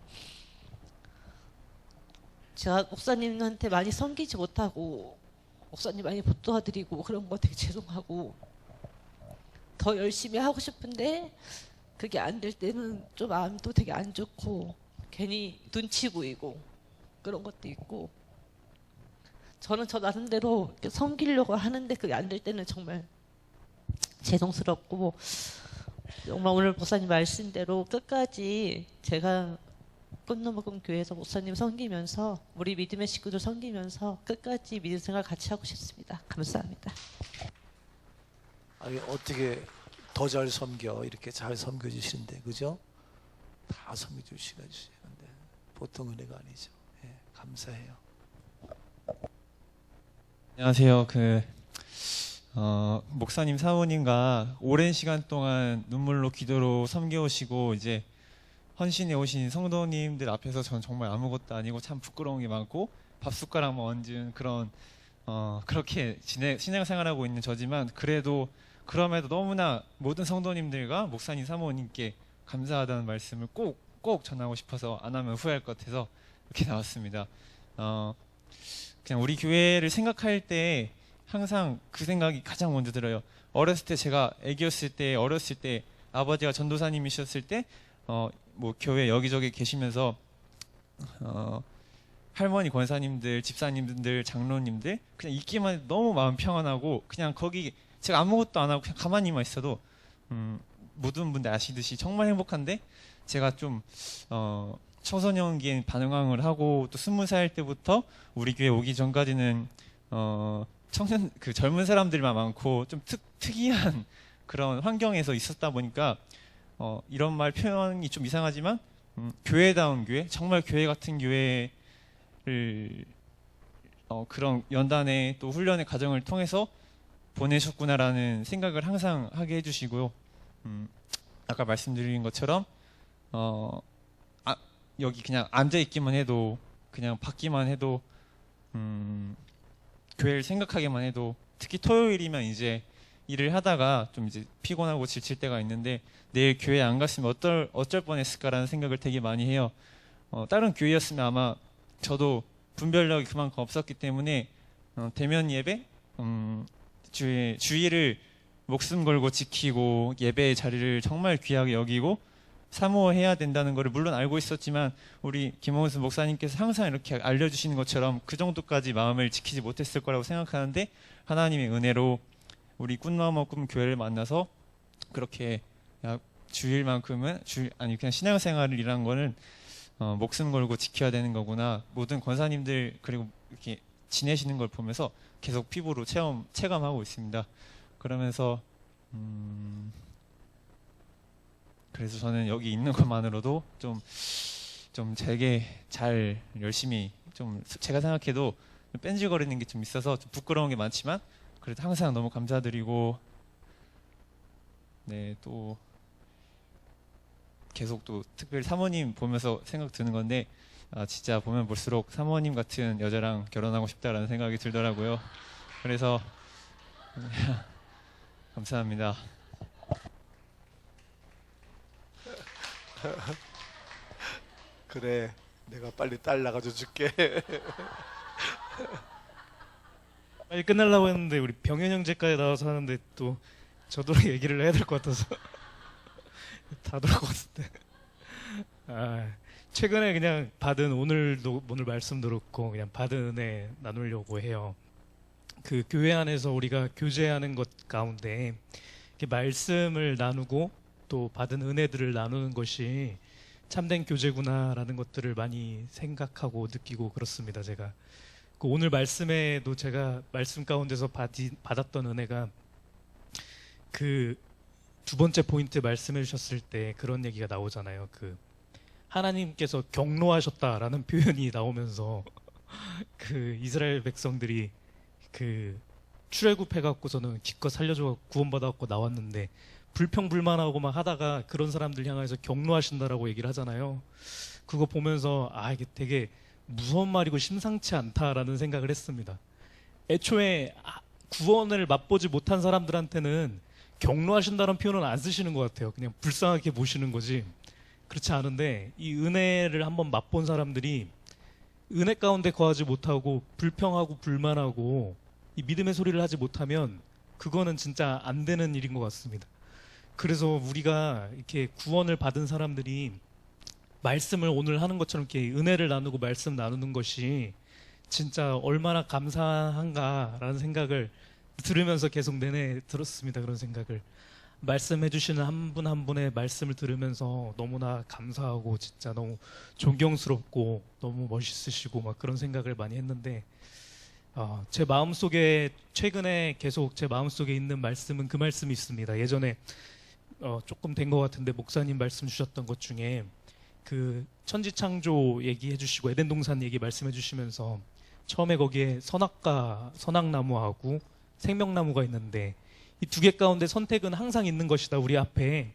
제가 목사님한테 많이 섬기지 못하고 목사님 많이 못 도와드리고 그런 거 되게 죄송하고 더 열심히 하고 싶은데 그게 안 될 때는 좀 마음도 되게 안 좋고 괜히 눈치 보이고 그런 것도 있고 저는 저 나름대로 이렇게 섬기려고 하는데 그게 안 될 때는 정말 죄송스럽고 정말 오늘 목사님 말씀대로 끝까지 제가 꽃노먹은 교회에서 목사님 섬기면서 우리 믿음의 식구들 섬기면서 끝까지 믿음 생활 같이 하고 싶습니다. 감사합니다. 아니, 어떻게 더 잘 섬겨 이렇게 잘 섬겨주시는데 그죠? 다 섬겨주시는데 보통 은혜가 아니죠. 예, 감사해요. 안녕하세요. 목사님 사모님과 오랜 시간 동안 눈물로 기도로 섬겨오시고 이제 헌신해 오신 성도님들 앞에서 전 정말 아무것도 아니고 참 부끄러운 게 많고 밥 숟가락만 얹은 그런 그렇게 신앙생활하고 있는 저지만 그럼에도 너무나 모든 성도님들과 목사님 사모님께 감사하다는 말씀을 꼭 전하고 싶어서 안 하면 후회할 것 같아서 이렇게 나왔습니다. 그냥 우리 교회를 생각할 때 항상 그 생각이 가장 먼저 들어요. 어렸을 때 제가 어렸을 때 아버지가 전도사님이셨을 때 뭐 교회 여기저기 계시면서 할머니 권사님들, 집사님들, 장로님들 그냥 있기만 해도 너무 마음 평안하고 그냥 거기 제가 아무것도 안 하고 그냥 가만히만 있어도 모든 분들 아시듯이 정말 행복한데 제가 좀 청소년기엔 반응을 하고 또 20살 때부터 우리 교회 오기 전까지는 젊은 사람들만 많고 좀 특이한 그런 환경에서 있었다 보니까 이런 말 표현이 좀 이상하지만 교회다운 교회, 정말 교회 같은 교회를 그런 연단의 또 훈련의 과정을 통해서 보내셨구나라는 생각을 항상 하게 해주시고요. 아까 말씀드린 것처럼 여기 그냥 앉아 있기만 해도 그냥 받기만 해도 교회를 생각하기만 해도 특히 토요일이면 이제 일을 하다가 좀 이제 피곤하고 지칠 때가 있는데 내일 교회 안 갔으면 어쩔 뻔했을까라는 생각을 되게 많이 해요. 다른 교회였으면 아마 저도 분별력이 그만큼 없었기 때문에 대면 예배, 주의를 목숨 걸고 지키고 예배의 자리를 정말 귀하게 여기고 사모해야 된다는 것을 물론 알고 있었지만 우리 김홍수 목사님께서 항상 이렇게 알려주시는 것처럼 그 정도까지 마음을 지키지 못했을 거라고 생각하는데 하나님의 은혜로 우리 꿈나무 꿈 교회를 만나서 그렇게 주일만큼은 그냥 신앙생활이라는 거는 목숨 걸고 지켜야 되는 거구나. 모든 권사님들 그리고 이렇게 지내시는 걸 보면서 계속 피부로 체감하고 있습니다. 그러면서 그래서 저는 여기 있는 것만으로도 좀 되게 잘 열심히 좀 제가 생각해도 뺀질거리는 게 좀 있어서 좀 부끄러운 게 많지만 그래도 항상 너무 감사드리고 네, 또 계속 또 특별히 사모님 보면서 생각 드는 건데 진짜 보면 볼수록 사모님 같은 여자랑 결혼하고 싶다라는 생각이 들더라고요. 그래서 감사합니다. 그래, 내가 빨리 딸 낳아줘 줄게. 빨리 끝내려고 했는데 우리 병현 형제까지 나와서 하는데 또 저도 얘기를 해야 될 것 같아서 다 들을 것 같은데 최근에 그냥 받은 오늘 말씀 들었고 그냥 받은 은혜 나누려고 해요. 그 교회 안에서 우리가 교제하는 것 가운데 이렇게 말씀을 나누고 또 받은 은혜들을 나누는 것이 참된 교제구나라는 것들을 많이 생각하고 느끼고 그렇습니다. 제가 그 오늘 말씀에도 제가 말씀 가운데서 받았던 은혜가 그 두 번째 포인트 말씀해 주셨을 때 그런 얘기가 나오잖아요. 그 하나님께서 경로하셨다라는 표현이 나오면서 그 이스라엘 백성들이 그 출애굽해 갖고서는 기껏 살려줘 구원받아 갖고 나왔는데 불평불만하고 막 하다가 그런 사람들 향해서 경로하신다라고 얘기를 하잖아요. 그거 보면서 이게 되게 무서운 말이고 심상치 않다라는 생각을 했습니다. 애초에 구원을 맛보지 못한 사람들한테는 경로하신다는 표현은 안 쓰시는 것 같아요. 그냥 불쌍하게 보시는 거지. 그렇지 않은데 이 은혜를 한번 맛본 사람들이 은혜 가운데 거하지 못하고 불평하고 불만하고 이 믿음의 소리를 하지 못하면 그거는 진짜 안 되는 일인 것 같습니다. 그래서 우리가 이렇게 구원을 받은 사람들이 말씀을 오늘 하는 것처럼 이렇게 은혜를 나누고 말씀 나누는 것이 진짜 얼마나 감사한가라는 생각을 들으면서 계속 내내 들었습니다. 그런 생각을. 말씀해 주시는 한 분 한 분의 말씀을 들으면서 너무나 감사하고 진짜 너무 존경스럽고 너무 멋있으시고 막 그런 생각을 많이 했는데, 제 마음속에 최근에 계속 제 마음속에 있는 말씀은 그 말씀이 있습니다. 예전에 조금 된 것 같은데 목사님 말씀 주셨던 것 중에 그 천지창조 얘기해 주시고 에덴 동산 얘기 말씀해 주시면서 처음에 거기에 선악나무하고 생명나무가 있는데 이 두 개 가운데 선택은 항상 있는 것이다. 우리 앞에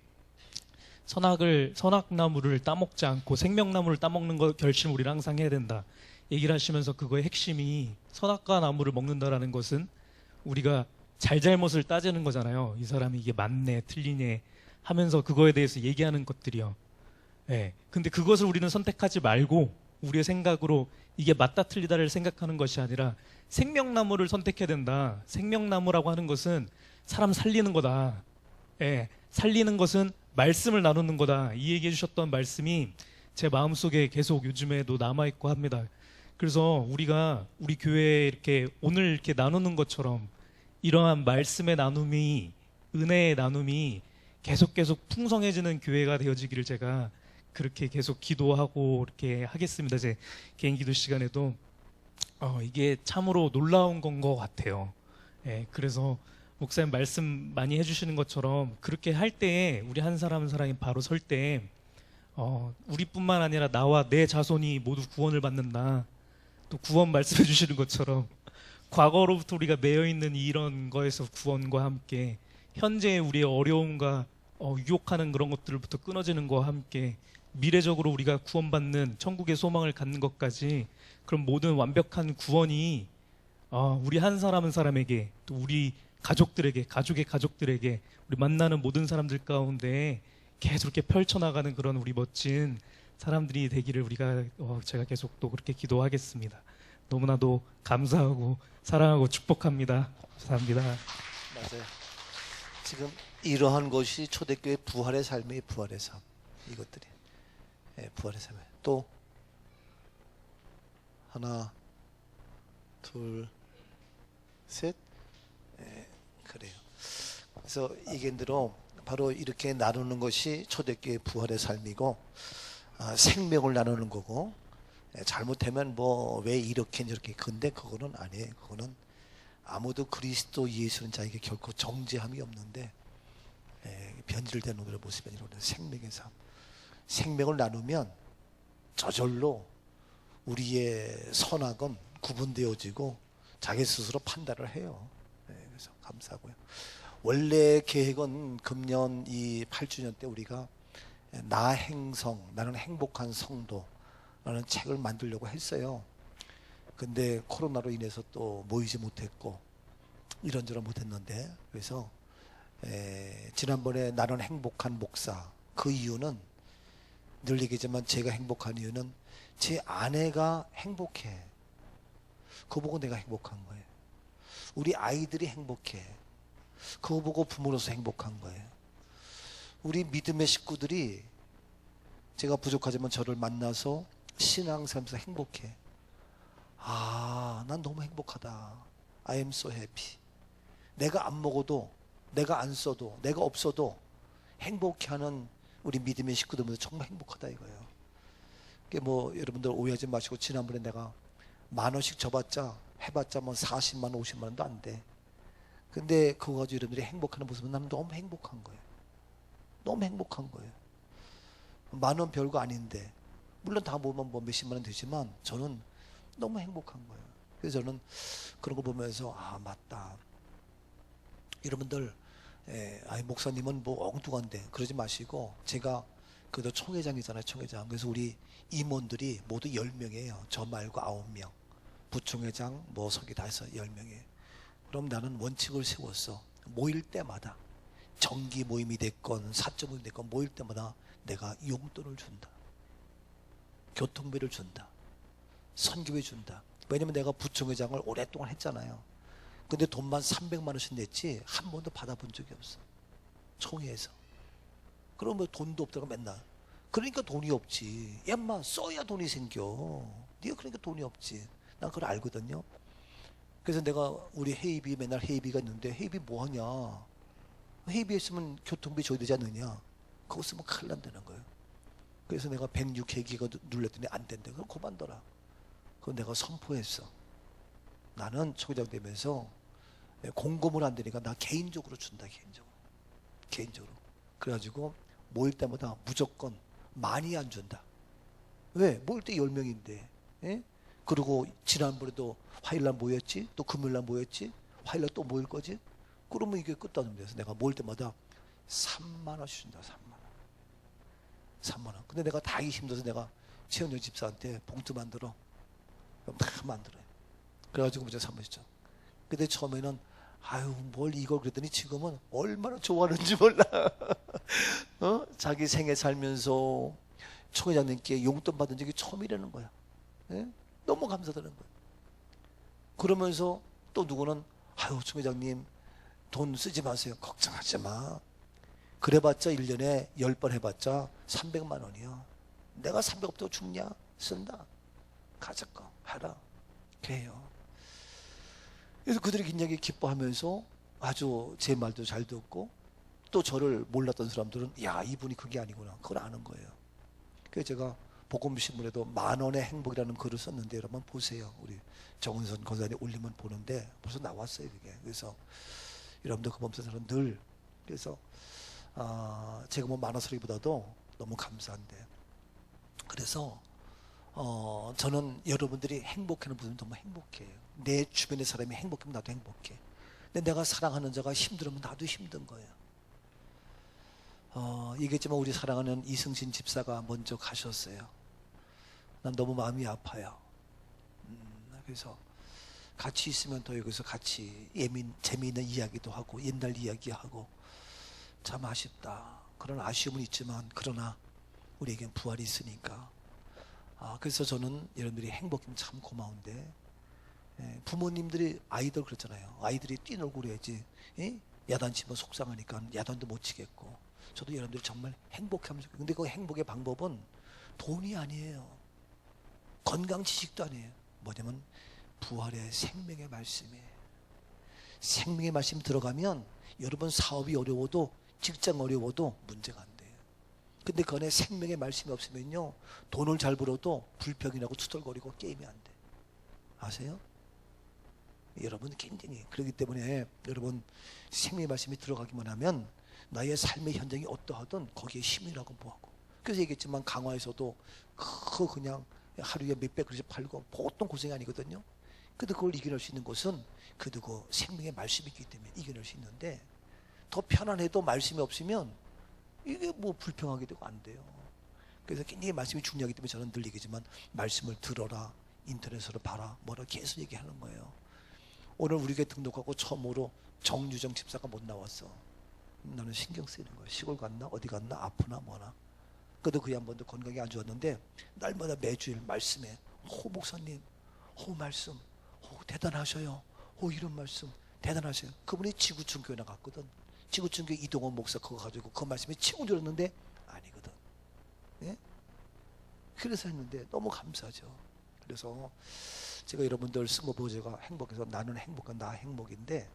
선악나무를 따먹지 않고 생명나무를 따먹는 거 결심을 우리는 항상 해야 된다. 얘기를 하시면서 그거의 핵심이 선악과 나무를 먹는다라는 것은 우리가 잘잘못을 따지는 거잖아요. 이 사람이 이게 맞네, 틀리네 하면서 그거에 대해서 얘기하는 것들이요. 예. 근데 그것을 우리는 선택하지 말고 우리의 생각으로 이게 맞다 틀리다를 생각하는 것이 아니라 생명나무를 선택해야 된다. 생명나무라고 하는 것은 사람 살리는 거다. 예. 살리는 것은 말씀을 나누는 거다. 이 얘기해 주셨던 말씀이 제 마음속에 계속 요즘에도 남아있고 합니다. 그래서 우리가 우리 교회에 이렇게 오늘 이렇게 나누는 것처럼 이러한 말씀의 나눔이, 은혜의 나눔이 계속 풍성해지는 교회가 되어지기를 제가 그렇게 계속 기도하고 이렇게 하겠습니다. 제 개인 기도 시간에도 이게 참으로 놀라운 건 것 같아요. 예, 그래서 목사님 말씀 많이 해주시는 것처럼 그렇게 할 때에 우리 한 사람 한 사람이 바로 설 때 우리뿐만 아니라 나와 내 자손이 모두 구원을 받는다. 또 구원 말씀해 주시는 것처럼 과거로부터 우리가 매여 있는 이런 거에서 구원과 함께 현재의 우리의 어려움과 유혹하는 그런 것들부터 끊어지는 것과 함께 미래적으로 우리가 구원받는 천국의 소망을 갖는 것까지 그런 모든 완벽한 구원이 우리 한 사람 한 사람에게 또 우리 가족들에게 가족의 가족들에게 우리 만나는 모든 사람들 가운데 계속 이렇게 펼쳐나가는 그런 우리 멋진 사람들이 되기를 우리가 제가 계속 또 그렇게 기도하겠습니다. 너무나도 감사하고 사랑하고 축복합니다. 감사합니다. 맞아요. 지금 이러한 것이 초대교회 부활의 삶의 부활의 삶. 이것들이 부활의 삶. 또 하나, 둘, 셋. 그래요. 그래서 이견대로 바로 이렇게 나누는 것이 초대교회 부활의 삶이고 생명을 나누는 거고 잘못하면 뭐 왜 이렇게 저렇게 근데 그거는 아니에요. 그거는 아무도 그리스도 예수는 자에게 결코 정죄함이 없는데 변질된 오늘의 모습이 아니라 생명의 삶. 생명을 나누면 저절로 우리의 선악은 구분되어지고 자기 스스로 판단을 해요. 그래서 감사하고요. 원래 계획은 금년 이 8주년 때 우리가 나행성, 나는 행복한 성도라는 책을 만들려고 했어요. 근데 코로나로 인해서 또 모이지 못했고 이런저런 못했는데 그래서 지난번에 나는 행복한 목사 그 이유는 늘 얘기하지만 제가 행복한 이유는 제 아내가 행복해. 그거 보고 내가 행복한 거예요. 우리 아이들이 행복해. 그거 보고 부모로서 행복한 거예요. 우리 믿음의 식구들이 제가 부족하지만 저를 만나서 신앙생활하면서 행복해. 난 너무 행복하다. I am so happy. 내가 안 먹어도, 내가 안 써도, 내가 없어도 행복해하는 우리 믿음의 식구들보다 정말 행복하다 이거예요. 뭐 여러분들 오해하지 마시고 지난번에 내가 10,000원씩 줘봤자 해봤자 뭐 40만 원, 50만 원도 안 돼. 근데 그거 가지고 여러분들이 행복하는 모습은 나는 너무 행복한 거예요. 너무 행복한 거예요. 10,000원 별거 아닌데 물론 다 모으면 뭐 몇십만 원 되지만 저는 너무 행복한 거예요. 그래서 저는 그런 거 보면서 맞다. 여러분들 목사님은 뭐 엉뚱한데 그러지 마시고 제가 그래도 총회장이잖아요. 총회장. 그래서 우리 임원들이 모두 10명이에요. 저 말고 9명. 부총회장 뭐 서기 다 해서 10명이에요. 그럼 나는 원칙을 세웠어. 모일 때마다 정기 모임이 됐건 사적 모임이 됐건 모일 때마다 내가 용돈을 준다. 교통비를 준다. 선교비 준다. 왜냐면 내가 부총회장을 오랫동안 했잖아요. 근데 돈만 300만 원씩 냈지 한 번도 받아본 적이 없어. 총회에서. 그럼 뭐 돈도 없다고 맨날. 그러니까 돈이 없지. 얌마 써야 돈이 생겨. 네가 그러니까 돈이 없지. 난 그걸 알거든요. 그래서 내가 우리 헤이비 맨날 헤이비가 있는데 헤이비 뭐 하냐? 헤이비 했으면 교통비 줘야 되지 않느냐? 그거 쓰면 큰일 난다는 거예요. 그래서 내가 106회기가 눌렀더니 안 된대. 그럼 그만둬라. 그건 내가 선포했어. 나는 초기장 되면서 공금을 안 되니까 나 개인적으로 준다. 개인적으로. 그래가지고 모일 때마다 무조건 많이 안 준다. 왜? 모일 때 10명인데. 예? 그리고 지난번에도 화요일날 모였지, 또 금요일날 모였지, 화요일날 또 모일 거지. 그러면 이게 끝나는 데서 내가 모일 때마다 3만 원씩 준다. 3만 원. 근데 내가 다 힘들어서 내가 최은영 집사한테 봉투 만들어. 다 만들어요. 그래가지고 문제 3만 원. 근데 처음에는 아유 뭘 이걸 그랬더니 지금은 얼마나 좋아하는지 몰라. 자기 생애 살면서 총회장님께 용돈 받은 적이 처음이라는 거야. 예? 너무 감사드리는 거야. 그러면서 또 누구는 아유 총회장님 돈 쓰지 마세요. 걱정하지 마. 그래봤자 1년에 10번 해봤자 300만 원이야. 내가 300 없다고 죽냐? 쓴다. 가져가 하라. 그래요. 그래서 그들이 굉장히 기뻐하면서 아주 제 말도 잘 듣고 또 저를 몰랐던 사람들은 야 이분이 그게 아니구나. 그걸 아는 거예요. 그래서 제가 복음신문에도 10,000원의 행복이라는 글을 썼는데 여러분 보세요. 우리 정은선 권사님 올리면 보는데 벌써 나왔어요. 그게. 그래서 여러분들 그 보면서 저는 늘 그래서 제가 뭐 만화소리보다도 너무 감사한데 그래서 저는 여러분들이 행복해하는 부분 너무 행복해요. 내 주변의 사람이 행복하면 나도 행복해. 근데 내가 사랑하는 자가 힘들으면 나도 힘든 거예요. 얘기했지만 우리 사랑하는 이승신 집사가 먼저 가셨어요. 난 너무 마음이 아파요. 그래서 같이 있으면 더 여기서 같이 재미있는 이야기도 하고 옛날 이야기하고 참 아쉽다. 그런 아쉬움은 있지만 그러나 우리에겐 부활이 있으니까 그래서 저는 여러분들이 행복하면 참 고마운데 부모님들이 아이들 그렇잖아요. 아이들이 뛰놀고 그래야지 야단 치면 속상하니까 야단도 못 치겠고 저도 여러분들이 정말 행복하면 좋겠고 근데 그 행복의 방법은 돈이 아니에요. 건강 지식도 아니에요. 뭐냐면 부활의 생명의 말씀이에요. 생명의 말씀 들어가면 여러분 사업이 어려워도 직장 어려워도 문제가 안 돼요. 근데 그 안에 생명의 말씀이 없으면요 돈을 잘 벌어도 불평이나고 투덜거리고 게임이 안 돼. 아세요? 여러분 굉장히 그렇기 때문에 여러분 생명의 말씀이 들어가기만 하면 나의 삶의 현장이 어떠하든 거기에 힘이라고 뭐하고 그래서 얘기했지만 강화에서도 그냥 하루에 몇백 그릇씩 팔고 보통 고생이 아니거든요. 근데 그걸 이겨낼 수 있는 것은 그래도 그 생명의 말씀이 있기 때문에 이겨낼 수 있는데 더 편안해도 말씀이 없으면 이게 뭐 불평하게 되고 안 돼요. 그래서 굉장히 말씀이 중요하기 때문에 저는 늘 얘기지만 말씀을 들어라, 인터넷으로 봐라, 뭐라 계속 얘기하는 거예요. 오늘 우리 교회 등록하고 처음으로 정유정 집사가 못 나왔어. 나는 신경 쓰이는 거예요. 시골 갔나 어디 갔나 아프나 뭐나. 그래도 그 양반도 건강이 안 좋았는데 날마다 매주일 말씀에 호 목사님, 호 말씀, 호 대단하셔요. 호 이런 말씀 대단하셔요. 그분이 지구촌 교회 나갔거든. 지구촌 교회 이동원 목사 그거 가지고 그 말씀이 최고 들었는데 아니거든. 예? 그래서 했는데 너무 감사하죠. 그래서 제가 여러분들 쓴 거 보고 제가 행복해서 나는 행복한 나 행복인데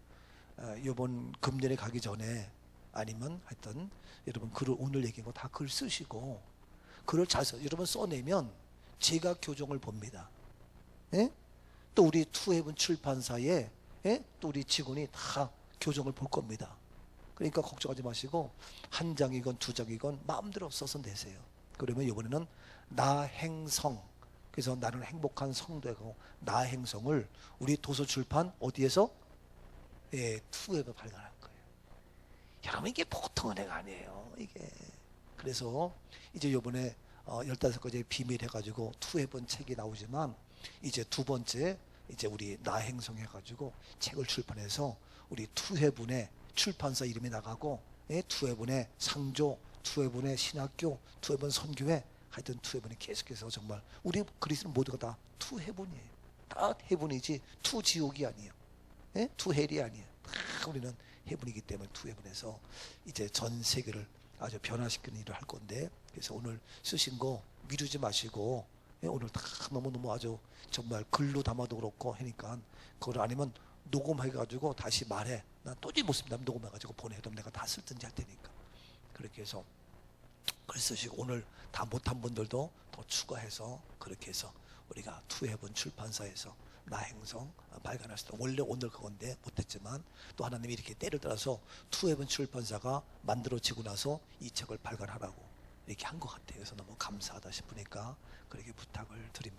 이번 금년에 가기 전에 아니면 하여튼 여러분 글을 오늘 얘기한 거 다 글 쓰시고 글을 잘 써. 여러분 써내면 제가 교정을 봅니다. 예? 또 우리 투헤븐 출판사에 또 우리 직원이 다 교정을 볼 겁니다. 그러니까 걱정하지 마시고 한 장이건 두 장이건 마음대로 써서 내세요. 그러면 이번에는 나행성 그래서 나는 행복한 성도고 나행성을 우리 도서출판 어디에서 투에서 발간할 거예요. 여러분 이게 보통 은혜가 아니에요. 이게 그래서 이제 이번에 15가지의 비밀 해가지고 투해본 책이 나오지만 이제 두 번째 이제 우리 나행성 해가지고 책을 출판해서 우리 투해분의 출판사 이름이 나가고 투해분의 상조, 투해분의 신학교, 투해분 선교회 하여튼 투해분이 계속해서 정말 우리 그리스도는 모두가 다 투해분이에요. 다 해분이지 투지옥이 아니에요. 투헬이 아니에요. 다 우리는 해분이기 때문에 투해분에서 이제 전 세계를 아주 변화시키는 일을 할 건데 그래서 오늘 쓰신 거 미루지 마시고 오늘 다 너무너무 아주 정말 글로 담아도 그렇고 하니까 그걸 아니면 녹음해가지고 다시 말해. 난 도저히 못 씁니다. 녹음해가지고 보내. 그럼 내가 다 쓸든지 할 테니까. 그렇게 해서 글 쓰시고 오늘 다 못한 분들도 더 추가해서 그렇게 해서 우리가 투해본 출판사에서 나행성 발간할 수 있도록 원래 오늘 그건데 못했지만 또 하나님이 이렇게 때를 따라서 투해본 출판사가 만들어지고 나서 이 책을 발간하라고 이렇게 한 것 같아요. 그래서 너무 감사하다 싶으니까 그렇게 부탁을 드립니다.